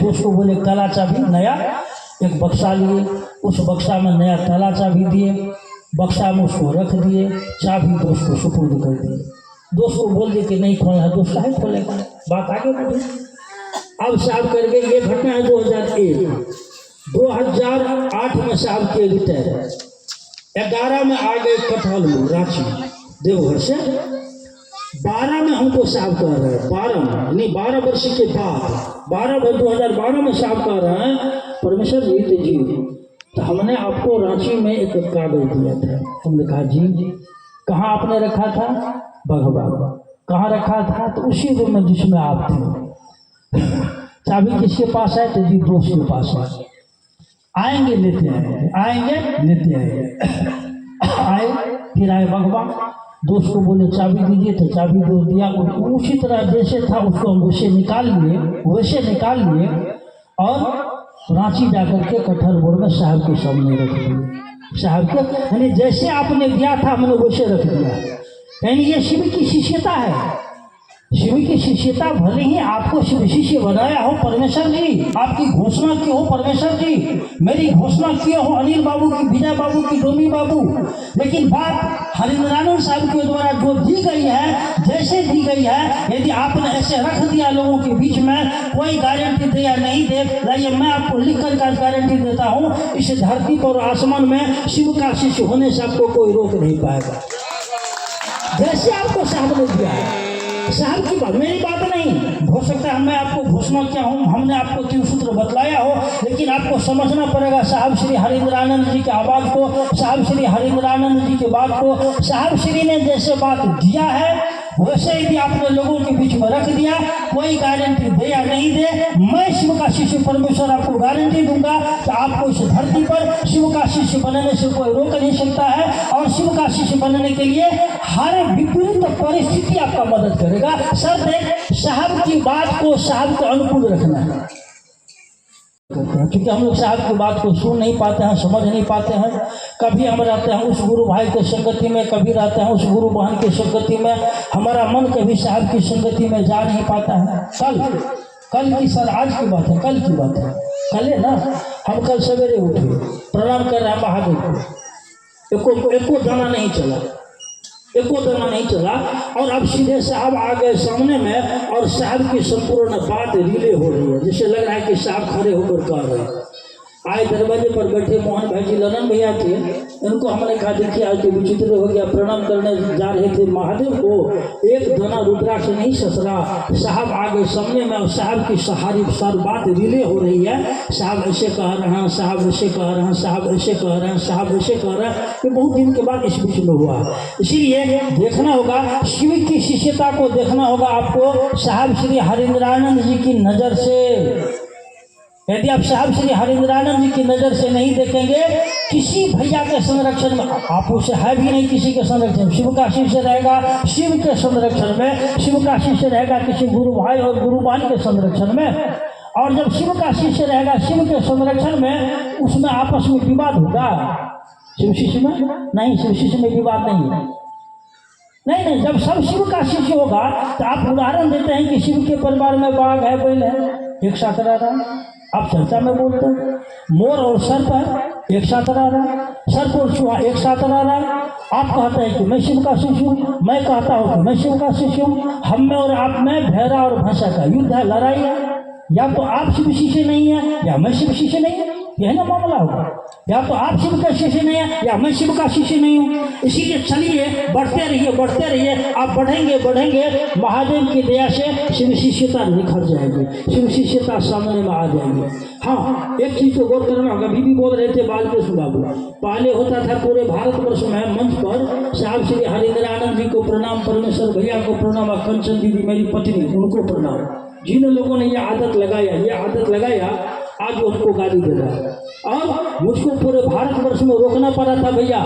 दोस्त को बोले ताला चाबी नया, एक बक्सा लिए, उस बक्सा में नया ताला चाबी दिए, बक्सा में उसको रख दिए, चाबी दोस्त को सुपुर्द कर दिए। दोस्त को बोल दिए कि नहीं खोलना है, दोस्त है खोलेगा, बात आगे बढ़ी। अब साहब करके ये घटना है 2001। 2008 में साहब के रिटायर, 11 में आ गए कटहल में रांची देवघर से। 12 में हमको साहब कह रहे हैं, 12 में नहीं 12 वर्ष के बाद, 2012 में साहब कह रहे हैं परमेश्वर जी तो जी, तो हमने आपको रांची में एक कागज दिया था। हमने कहा जी, कहाँ आपने रखा था? बघवा। कहाँ रखा था? तो उसी रूम में जिसमें आप थे। चाबी किसके पास है? तो जी दोस्त के पास है। आएंगे लेते आएंगे, आएंगे लेते आएंगे। आए, फिर आए भगवान, दोस्त को बोले चाबी दीजिए, तो चाबी दो दिया। उसी तरह जैसे था उसको हम वैसे निकाल लिए और रांची जाकर के कटहल बोर में साहब के सामने रख दिए। साहब के यानी जैसे आपने दिया था हमने वैसे रख दिया। यानी ये शिव की शिष्यता है। शिव की शिष्यता, भले ही आपको शिव शिष्य बनाया हो परमेश्वर जी, आपकी घोषणा की हो परमेश्वर जी, मेरी घोषणा की हो अनिल बाबू की, विजय बाबू की, डोमी बाबू, लेकिन बात हरिंद्रानंद साहब के द्वारा जो दी गई है, जैसे दी गई है, यदि आपने ऐसे रख दिया लोगों के बीच में, कोई गारंटी दे या नहीं दे, लाइए मैं आपको लिख कर गारंटी देता हूँ, इस धरती पर आसमान में शिव का शिष्य होने से आपको कोई रोक नहीं पाएगा। जैसे आपको साहब ने दिया है, साहब की बात, मेरी बात नहीं हो सकता है। मैं आपको घोषणा किया हूँ, हमने आपको 3 सूत्र बतलाया हो, लेकिन आपको समझना पड़ेगा साहब श्री हरिंद्रानंद जी की आवाज़ को, साहब श्री हरिंद्रानंद जी की बात को। साहब श्री ने जैसे बात दिया है वैसे यदि आपने लोगों के बीच में रख दिया, कोई गारंटी दे या नहीं दे, मैं शिव का शिष्य परमेश्वर आपको गारंटी दूंगा कि आपको इस धरती पर शिव का शिष्य बनने से कोई रोक नहीं सकता है। और शिव का शिष्य बनने के लिए हर विपरीत परिस्थिति आपका मदद करेगा। सर साहब की बात को साहब के अनुकूल रखना है, क्योंकि हम लोग साहब की बात को सुन नहीं पाते हैं, समझ नहीं पाते हैं। कभी हम रहते हैं उस गुरु भाई के संगति में, कभी रहते हैं उस गुरु बहन की संगति में, हमारा मन कभी साहब की संगति में जा नहीं पाता है। कल की सर आज की बात है, कल की बात है, कल है ना, हम कल सवेरे उठे, प्रणाम कर रहे हैं महादेव को, एको दाना नहीं चला, एको दाना नहीं चला। और अब सीधे साहब आ गए सामने में और साहब की संपूर्ण बात रिले हो रही है, जिससे लग रहा है कि साहब खड़े होकर कह रहे हैं। आए दरवाजे पर बैठे मोहन भाई जी ललन भैया थे, इनको हमने कहा देखिए आज तो विचित्र हो गया, प्रणाम करने जा रहे थे महादेव को, एक दाना रुद्राक्ष नहीं ससरा। साहब आगे सामने में और साहब की सहारी सार बात रिले हो रही है। साहब ऐसे कह रहे हैं, साहब ऐसे कह रहे हैं, साहब ऐसे कह रहे हैं, साहब ऐसे कह रहे हैं। ये बहुत दिन के बाद इस बीच में हुआ, इसीलिए देखना होगा शिव की शिष्यता को, देखना होगा आपको साहब श्री हरिंद्रानंद जी की नज़र से। यदि आप साहब श्री हरिंद्रानंद जी की नज़र से नहीं देखेंगे, किसी भैया के संरक्षण में, आप उसे है भी नहीं किसी के संरक्षण, शिव का शिष्य रहेगा शिव के संरक्षण में, शिव का शिष्य रहेगा किसी गुरु भाई और गुरु बहन के संरक्षण में। और जब शिव का शिष्य रहेगा शिव के संरक्षण में, उसमें आपस में विवाद होगा। शिव शिष्य में नहीं, शिव शिष्य में विवाद नहीं है, नहीं। जब सब शिव का शिष्य होगा तो आप उदाहरण देते हैं कि शिव के परिवार में बाघ है, बैल है, एक साथ रह रहा है। आप चर्चा में बोलते हैं मोर और सर्प एक साथ रह रहा है, सर्प और चूहा एक साथ रह रहा है। आप कहते हैं कि मैं शिव का शिष्य हूँ, मैं कहता हूँ कि मैं शिव का शिष्य हूँ। हम में और आप में भैरा और भैंसा का युद्ध है, लड़ाई है। या तो आप शिव शिष्य नहीं है या मैं शिव शिष्य नहीं है, यह ना मामला होगा। या तो आप शिव का शिष्य नहीं है या मैं शिव का शिष्य नहीं हूँ। इसीलिए चलिए बढ़ते रहिए, आप बढ़ेंगे, महादेव की दया से शिव शिष्यता निखर जाएगी, शिव शिष्यता सामने में आ जाएगी। हाँ, एक चीज को गौर करना होगा, अभी भी बोल रहे थे बालकृष्ण बाबू, पहले होता था पूरे भारतवर्ष में मंच पर साहब श्री हरिंद्रानंद जी को प्रणाम, परमेश्वर भैया को प्रणाम, कंचन दीदी मेरी पत्नी उनको प्रणाम। जिन लोगों ने ये आदत लगाया आज उनको गाली दे रहा है। और मुझको पूरे भारतवर्ष में रोकना पड़ा था भैया,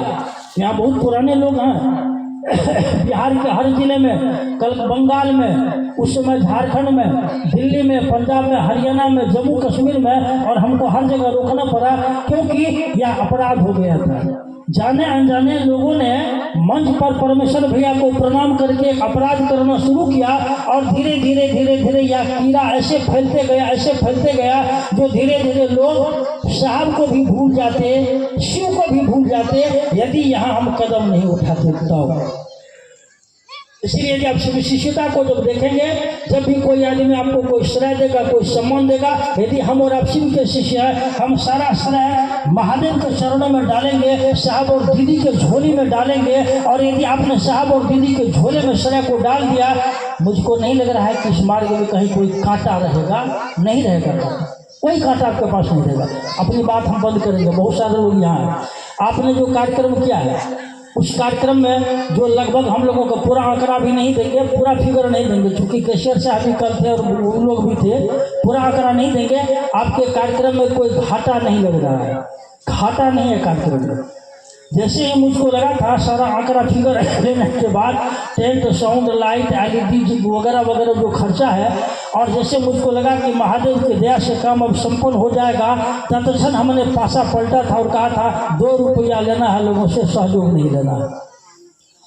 यहाँ बहुत पुराने लोग हैं, बिहार के हर जिले में, कल बंगाल में, उस समय झारखंड में, दिल्ली में, पंजाब में, हरियाणा में, जम्मू कश्मीर में, और हमको हर जगह रोकना पड़ा क्योंकि यह अपराध हो गया था। जाने अनजाने लोगों ने मंच पर परमेश्वर भैया को प्रणाम करके अपराध करना शुरू किया और धीरे धीरे यह कीड़ा ऐसे फैलते गया जो धीरे धीरे लोग साहब को भी भूल जाते, शिव को भी भूल जाते, यदि यहाँ हम कदम नहीं उठाते तो। इसीलिए यदि आप शिव शिष्यता को जब देखेंगे, जब भी कोई आदमी आपको कोई श्रेय देगा, कोई सम्मान देगा, यदि हम और आप शिव के शिष्य हैं, हम सारा श्रेय महादेव के चरणों में डालेंगे, साहब और दीदी के झोली में डालेंगे। और यदि आपने साहब और दीदी के झोले में श्रेय को डाल दिया, मुझको नहीं लग रहा है कि इस मार्ग में कहीं कोई कांटा रहेगा, नहीं रहेगा, कोई कांटा आपके पास नहीं रहेगा। अपनी बात हम बंद करेंगे, बहुत सारे लोग यहाँ हैं। आपने जो कार्यक्रम किया है, उस कार्यक्रम में जो लगभग हम लोगों को पूरा आंकड़ा भी नहीं देंगे, पूरा फिगर नहीं देंगे, चूँकि कैशियर साहब भी कल थे और उन लोग भी थे, पूरा आंकड़ा नहीं देंगे। आपके कार्यक्रम में कोई घाटा नहीं लग रहा है, घाटा नहीं है कार्यक्रम में। जैसे ही मुझको लगा था सारा आंकड़ा फिगर लेने के बाद टेंट, साउंड, लाइट, LED वगैरह वगैरह जो खर्चा है, और जैसे मुझको लगा कि महादेव की दया से काम अब संपन्न हो जाएगा, तत्क्षण हमने पासा पलटा था और कहा था 2 रुपया लेना है, लोगों से सहयोग नहीं लेना है।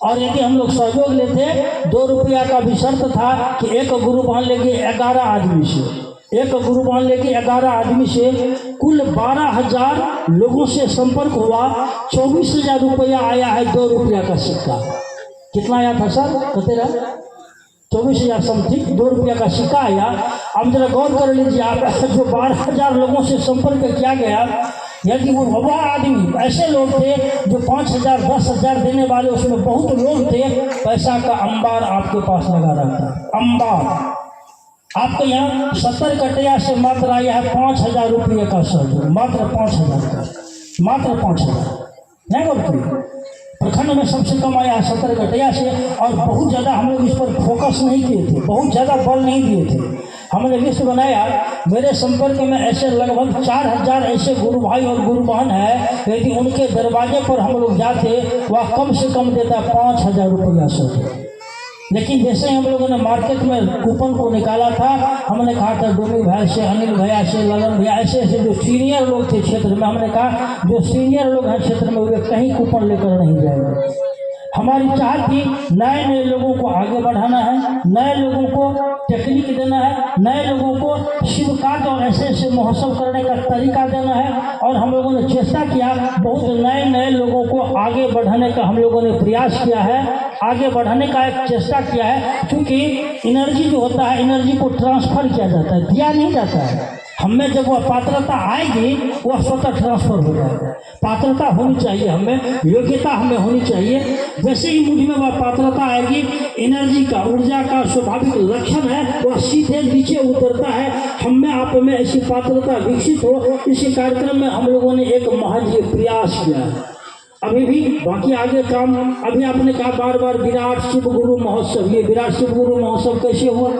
और यदि हम लोग सहयोग लेते, 2 रुपया का भी शर्त था कि एक गुरु मान लेंगे 11 आदमी से, एक गुरु मान लेके 11 आदमी से कुल 12,000 लोगों से संपर्क हुआ। 24,000 रुपया आया है 2 रुपया का सिक्का। कितना आया था सर? कहते रहे 24,000 समथिंग 2 रुपया का सिक्का आया। अब जरा गौर कर लीजिए आप, जो 12,000 लोगों से संपर्क किया गया, यदि वो 12 आदमी ऐसे लोग थे जो 5,000 10,000 देने वाले, उसमें बहुत लोग थे, पैसा का अंबार आपके पास लगा रहता है। अंबार आपके यहाँ 70 कटिया से मात्र आया है 5,000 रुपये का सहयोग, मात्र 5,000 का, मात्र 5,000 नहीं बोलते। प्रखंड में सबसे कम आया है 70 कटिया से, और बहुत ज़्यादा हम लोग इस पर फोकस नहीं किए थे, बहुत ज़्यादा बल नहीं दिए थे। हमने लिस्ट बनाया, मेरे संपर्क में ऐसे लगभग 4,000 ऐसे गुरु भाई और गुरु बहन है, यदि उनके दरवाजे पर हम लोग जाते, वह कम से कम देता 5,000 रुपया सहयोग। लेकिन जैसे हम लोगों ने मार्केट में कूपन को निकाला था, हमने कहा था डोमी भाई से, अनिल भैया से, लगन भैया, ऐसे ऐसे जो सीनियर लोग थे क्षेत्र में, हमने कहा जो सीनियर लोग हैं क्षेत्र में वे कहीं कूपन लेकर नहीं जाएंगे। हमारी चाह थी नए नए लोगों को आगे बढ़ाना है, नए लोगों को टेक्निक देना है, नए लोगों को शिवकाट और ऐसे ऐसे महोत्सव करने का तरीका देना है। और हम लोगों ने चेष्टा किया, बहुत नए नए लोगों को आगे बढ़ाने का हम लोगों ने प्रयास किया है, आगे बढ़ाने का एक चेष्टा किया है। क्योंकि एनर्जी जो होता है, एनर्जी को ट्रांसफर किया जाता है, दिया नहीं जाता है। हमें जब वह पात्रता आएगी, वह स्वतः ट्रांसफर हो जाएगा। पात्रता होनी चाहिए, हमें योग्यता हमें होनी चाहिए। जैसे ही मुझ में वह पात्रता आएगी, एनर्जी का, ऊर्जा का स्वाभाविक लक्षण है, वह सीधे नीचे उतरता है। हम में आप में ऐसी पात्रता विकसित हो, इसी कार्यक्रम में हम लोगों ने एक महज ये प्रयास किया है। अभी भी बाकी आगे काम, अभी आपने कहा बार बार विराट शिव गुरु महोत्सव, ये विराट शिव गुरु महोत्सव कैसे हुआ?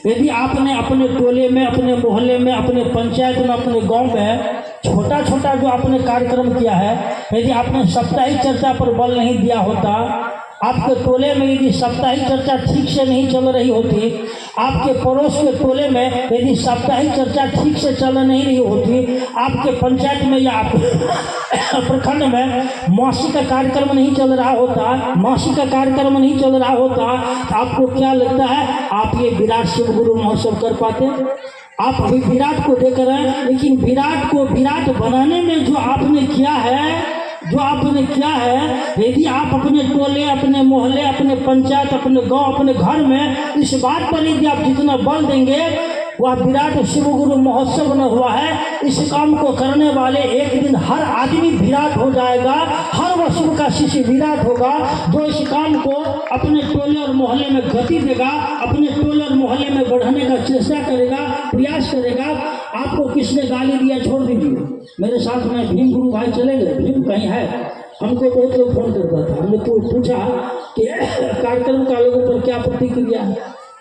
यदि आपने अपने टोले में, अपने मोहल्ले में, अपने पंचायत में, अपने गांव में छोटा छोटा जो आपने कार्यक्रम किया है, यदि आपने साप्ताहिक चर्चा पर बल नहीं दिया होता, आपके टोले में यदि साप्ताहिक चर्चा ठीक से नहीं चल रही होती, आपके पड़ोस के टोले में यदि साप्ताहिक चर्चा ठीक से चल नहीं रही होती, आपके पंचायत में या प्रखंड में मासिक का कार्यक्रम नहीं चल रहा होता, मासिक का कार्यक्रम नहीं चल रहा होता, तो आपको क्या लगता है आप ये विराट शिव गुरु महोत्सव कर पाते? आप अभी विराट को देख रहे हैं, लेकिन विराट को विराट बनाने में जो आपने किया है, यदि आप अपने टोले, अपने मोहल्ले, अपने पंचायत, अपने गांव, अपने घर में इस बात पर यदि आप जितना बल देंगे, वह विराट शिव गुरु महोत्सव न हुआ है। इस काम को करने वाले एक दिन हर आदमी विराट हो जाएगा, हर वह शिव का शिष्य विराट होगा, जो इस काम को अपने टोले और मोहल्ले में गति देगा, अपने टोले और मोहल्ले में बढ़ाने का चेष्टा करेगा, प्रयास करेगा। आपको किसने गाली दिया छोड़ दीजिए, मेरे साथ में भीम गुरु भाई चले गए, भीम कहीं है, हमको बहुत लोग फोन करता था, हमने तो पूछा कि कार्यक्रम का लोगों पर क्या प्रतिक्रिया है,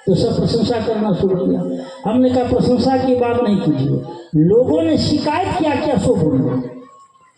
तो सब प्रशंसा करना शुरू किया। हमने कहा प्रशंसा की बात नहीं कीजिए, लोगों ने शिकायत किया क्या सो बोलिए,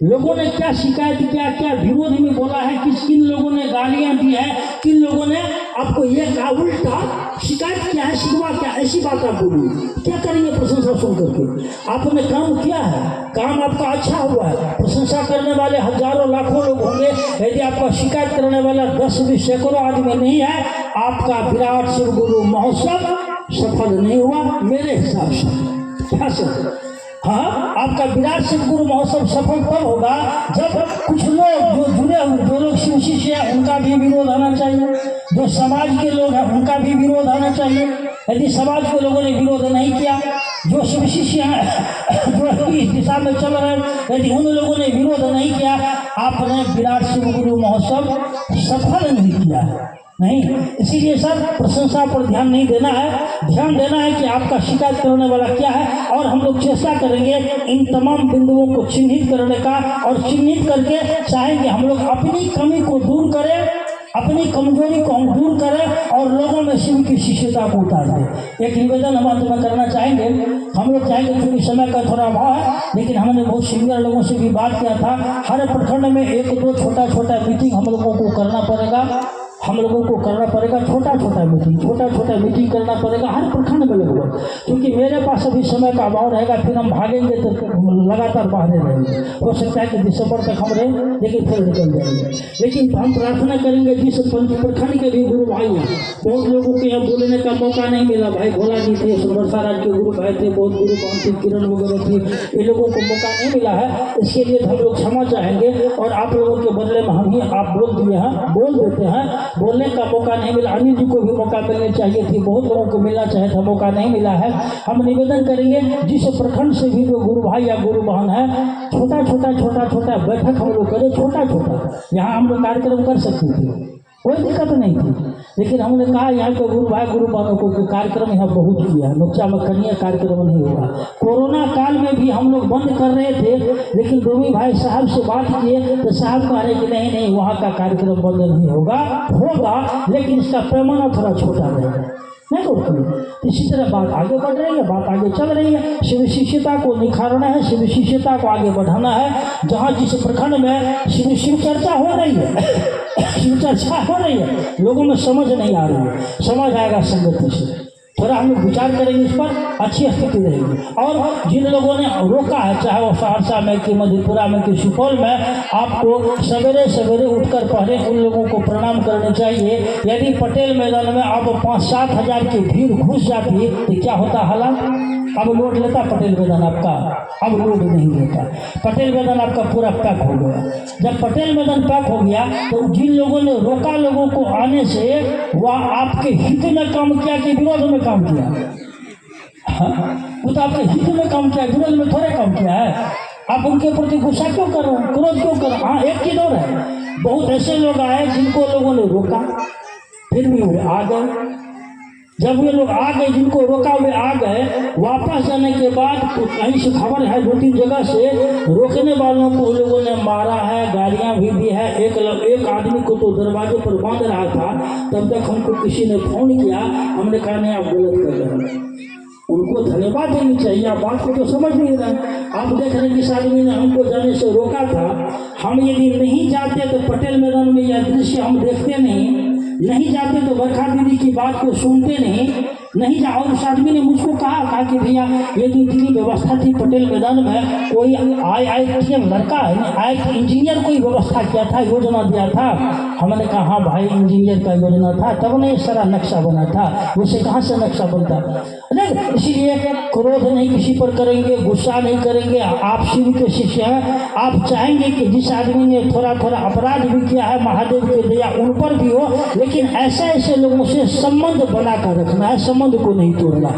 लोगों ने क्या शिकायत किया, क्या विरोध में बोला है, किन लोगों ने गालियां दी है, किन लोगों ने आपको ये कहा, उल्टा शिकायत क्या है, शिकवा क्या, ऐसी बात आप बोलिए, क्या करेंगे प्रशंसा सुन करके? आपने काम किया है, काम आपका अच्छा हुआ है, प्रशंसा करने वाले हजारों लाखों लोग होंगे। यदि आपका शिकायत करने वाला 10-20 सैकड़ों आदमी नहीं है, आपका विराट शिव गुरु महोत्सव सफल नहीं हुआ मेरे हिसाब से। क्या सर? हाँ, आपका विराट शिव गुरु महोत्सव सफल तब होगा जब कुछ लोग जो जुड़े हुए, जो लोग शिव शिष्य हैं उनका भी विरोध आना चाहिए, जो समाज के लोग हैं उनका भी विरोध आना चाहिए। यदि समाज के लोगों ने विरोध नहीं किया, जो शिव शिष्य हैं जो इस दिशा में चल रहे हैं, यदि उन लोगों ने विरोध नहीं किया, आपने विराट शिव गुरु महोत्सव सफल नहीं किया है। नहीं। इसीलिए सर प्रशंसा पर ध्यान नहीं देना है, ध्यान देना है कि आपका शिकायत करने वाला क्या है, और हम लोग चेष्टा करेंगे इन तमाम बिंदुओं को चिन्हित करने का, और चिन्हित करके चाहेंगे हम लोग अपनी कमी को दूर करें, अपनी कमजोरी को हम दूर करें और लोगों में शिव की शिष्यता को उतार दें। एक निवेदन हम अंत में करना चाहेंगे, हम लोग चाहेंगे क्योंकि समय का थोड़ा अभाव है, लेकिन हमने बहुत सीनियर लोगों से भी बात किया था, हर प्रखंड में 1-2 छोटा मीटिंग हम लोगों को करना पड़ेगा, छोटा छोटा मीटिंग करना पड़ेगा हर प्रखंड में लगभग, क्योंकि मेरे पास अभी समय का अभाव रहेगा, फिर हम भागेंगे तो लगातार बाहर रहेंगे। हो सकता है कि दिसंबर तक हम रहें, लेकिन फिर निकल जाएंगे। लेकिन हम प्रार्थना करेंगे जिस प्रखंड के भी गुरु भाई हैं, बहुत लोगों के यहाँ बोलने का मौका नहीं मिला, भाई भोला जी थे, सुरसा राज के गुरु भाई थे, बहुत गुरु थे, किरण वगैरह थी, ये लोगों को मौका नहीं मिला है, इसके लिए हम लोग क्षमा चाहेंगे। और आप लोगों के बदले में हम ही आप बोल दिए हैं, बोल देते हैं, बोलने का मौका नहीं मिला। अनिल जी को भी मौका मिलनी चाहिए थी, बहुत लोगों को मिलना चाहिए था, मौका नहीं मिला है। हम निवेदन करेंगे जिस प्रखंड से भी जो गुरु भाई या गुरु बहन है, छोटा बैठक हम लोग करें, छोटा यहाँ हम लोग कार्यक्रम कर सकते थे, कोई दिक्कत नहीं थी, लेकिन हमने कहा यहाँ के गुरु भाई गुरु बहनों को कि कार्यक्रम यहाँ बहुत किया, नोचा में कन्या कार्यक्रम नहीं होगा। कोरोना काल में भी हम लोग बंद कर रहे थे, लेकिन डोमी भाई साहब से बात किए तो साहब कह रहे कि नहीं वहाँ का कार्यक्रम बंद नहीं होगा, लेकिन इसका पैमाना थोड़ा छोटा रहेगा, नहीं तो इसी तरह बात आगे बढ़ रही है, बात आगे चल रही है। शिव शिष्यता को निखारना है, शिव शिष्यता को आगे बढ़ाना है। जहाँ जिस प्रखंड में शिव चर्चा हो रही है लोगों में समझ नहीं आ रही है, समझ आएगा संगति से। थोड़ा हम लोग विचार करेंगे इस पर, अच्छी स्थिति रहेगी। और जिन लोगों ने रोका है, चाहे वो सहरसा में कि मधेपुरा में कि सुपौल में, आपको सवेरे उठकर पहले उन लोगों को प्रणाम करने चाहिए। यदि पटेल मैदान में अब 5-7 हज़ार की भीड़ घुस जाती तो क्या होता हालात? अब लोड लेता पटेल मैदान आपका, अब लोड नहीं लेता। पटेल मैदान आपका पूरा पैक हो गया। जब पटेल मैदान पैक हो गया तो जिन लोगों ने रोका लोगों को आने से, वह आपके हित में काम किया कि विरोध में काम किया? वो तो आपके हित में काम किया, विरोध में थोड़े काम किया है। आप उनके प्रति गुस्सा क्यों कर रहे हो, क्रोध क्यों कर रहे हो? हाँ, एक चीज और है, बहुत ऐसे लोग आए जिनको लोगों ने रोका, फिर भी वे आ गए। जब वे लोग आ गए, जिनको रोका वे आ गए, वापस जाने के बाद कहीं से खबर है 2-3 जगह से रोकने वालों को लोगों ने मारा है, गालियां भी दी है। एक आदमी को तो दरवाजे पर बांध रहा था, तब तक हमको किसी ने फोन किया, हमने कहा नहीं आप गलत कर रहे हैं। उनको धन्यवाद देनी चाहिए, आप बात को तो समझ नहीं रहे। आप देख रहे हैं किस आदमी ने हमको जाने से रोका था। हम यदि नहीं जाते तो पटेल मैदान में यह दृश्य हम देखते नहीं जाते तो बरखा दीदी की बात को सुनते नहीं जा। और उस आदमी ने मुझको कहा कि भैया ये जो इतनी व्यवस्था थी पटेल मैदान में, कोई IITM लड़का है, IIT इंजीनियर कोई व्यवस्था किया था, योजना दिया था। हमने कहा हाँ भाई इंजीनियर का योजना था, तब नहीं सारा नक्शा बना था, उससे कहाँ से नक्शा बनता? नहीं, इसीलिए क्रोध नहीं किसी पर करेंगे, गुस्सा नहीं करेंगे। आप शिव के शिष्य हैं, आप चाहेंगे कि जिस आदमी ने थोड़ा अपराध भी किया है, महादेव की दया उन पर भी हो, लेकिन ऐसे लोगों से संबंध बनाकर रखना है, संबंध को नहीं तोड़ना।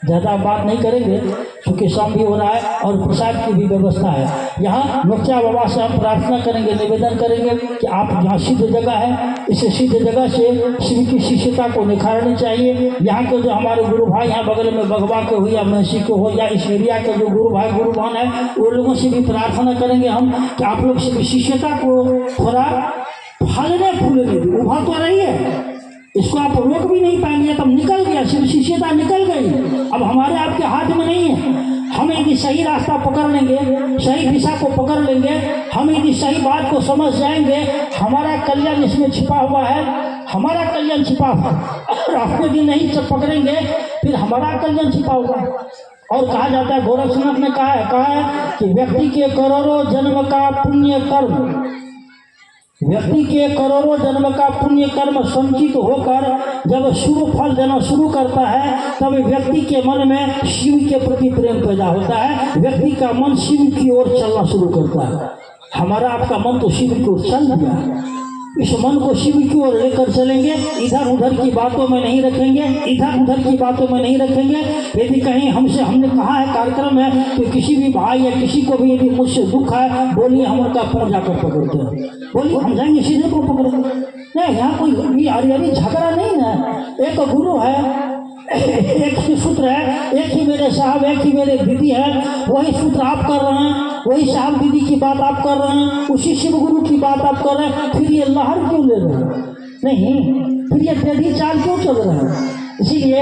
ज़्यादा बात नहीं करेंगे क्योंकि शाम भी हो रहा है और प्रसाद की भी व्यवस्था है। यहाँ लोचा बाबा से हम प्रार्थना करेंगे, निवेदन करेंगे कि आप यहाँ सिद्ध जगह है, इस सिद्ध जगह से शिव की शिष्यता को निखारनी चाहिए। यहाँ के जो हमारे गुरु भाई यहाँ बगल में बगवा के हो या महसी के हो या इस एरिया के जो गुरु भाई गुरु बहन है, उन लोगों से भी प्रार्थना करेंगे हम कि आप लोग शिव शिष्यता को थोड़ा फलने फूलने दी। उभा तो रही है, इसको आप रोक भी नहीं पाएंगे, तब निकल गया, शिव शिष्यता निकल गई। अब हमारे आपके हाथ में नहीं है। हम यदि सही रास्ता पकड़ लेंगे, सही दिशा को पकड़ लेंगे, हम यदि सही बात को समझ जाएंगे, हमारा कल्याण इसमें छिपा हुआ है, हमारा कल्याण छिपा हुआ। और आप यदि नहीं पकड़ेंगे फिर हमारा कल्याण छिपा हुआ। और कहा जाता है, गोरक्षनाथ ने कहा है कि व्यक्ति के करोड़ों जन्म का पुण्य कर्म, व्यक्ति के करोड़ों जन्म का पुण्य कर्म संचित होकर जब शुभ फल देना शुरू करता है, तब व्यक्ति के मन में शिव के प्रति प्रेम पैदा होता है, व्यक्ति का मन शिव की ओर चलना शुरू करता है। हमारा आपका मन तो शिव की ओर चल दिया, इस मन को शिव की ओर लेकर चलेंगे, इधर उधर की बातों में नहीं रखेंगे, इधर उधर की बातों में नहीं रखेंगे। यदि कहीं हमने कहा है कार्यक्रम है कि किसी भी भाई या किसी को भी यदि मुझसे दुख है, बोलिए हम उनका पाँव जाकर पकड़ते हैं, बोलिए हम जाएंगे सीधे को पकड़ते। नहीं, यहाँ कोई हरी झगड़ा नहीं है। एक गुरु है, एक ही सूत्र है, एक ही मेरे साहब, एक ही मेरे दीदी है, वही सूत्र आप कर रहे हैं, वही साहब दीदी की बात आप कर रहे हैं, उसी शिव गुरु की बात आप कर रहे हैं। फिर ये लहर क्यों ले रहे हैं? नहीं, फिर ये टेढ़ी चाल क्यों चल रहे हैं? इसीलिए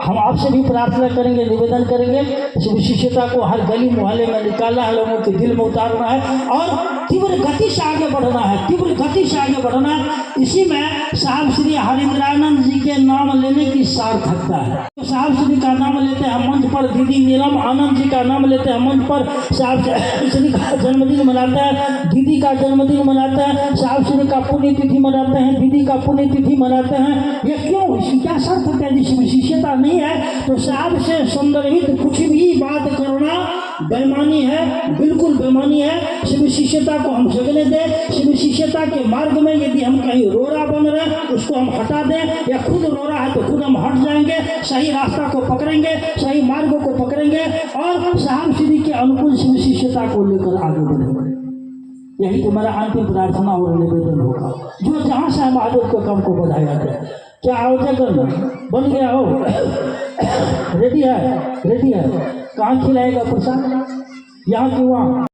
हम आपसे भी प्रार्थना करेंगे, निवेदन करेंगे, शिव शिष्यता को हर गली मोहल्ले में निकालना है, लोगों के दिल में उतारना है और तीव्र गति से आगे बढ़ना है, तीव्र गति से आगे बढ़ना है। इसी में साहब श्री हरिंद्रानंद जी के नाम लेने की सार्थकता है। तो साहब श्री का नाम लेते हैं मंच पर, दीदी नीलम आनंद जी का नाम लेते हैं मंच पर, साहब श्री का जन्मदिन मनाते हैं, दीदी का जन्मदिन मनाते हैं, साहब श्री का पुण्यतिथि मनाते हैं, दीदी का पुण्यतिथि मनाते हैं। ये क्यों? इसकी क्या सार्थकता है? जिसमें शिष्यता नहीं है तो साहब से संदर्भित कुछ भी बात करना बेईमानी है, बिल्कुल बेईमानी है। शिव शिष्यता को हम जगने दें। शिव शिष्यता के मार्ग में यदि हम कहीं रोरा बन रहे हैं उसको हम हटा दें, या खुद रोरा है तो खुद हम हट जाएंगे, सही रास्ता को पकड़ेंगे, सही मार्ग को पकड़ेंगे और साहब श्री के अनुकूल शिव शिष्यता को लेकर आगे बढ़ेंगे। यही तो मेरा अंतिम प्रार्थना और निवेदन होगा। जो जहाँ से महादेव के काम को बढ़ाया जाए। क्या आयोजन बन गया हो? रेडी है? रेडी है। कहाँ खिलाएगा प्रसाद? यहाँ कि वहाँ?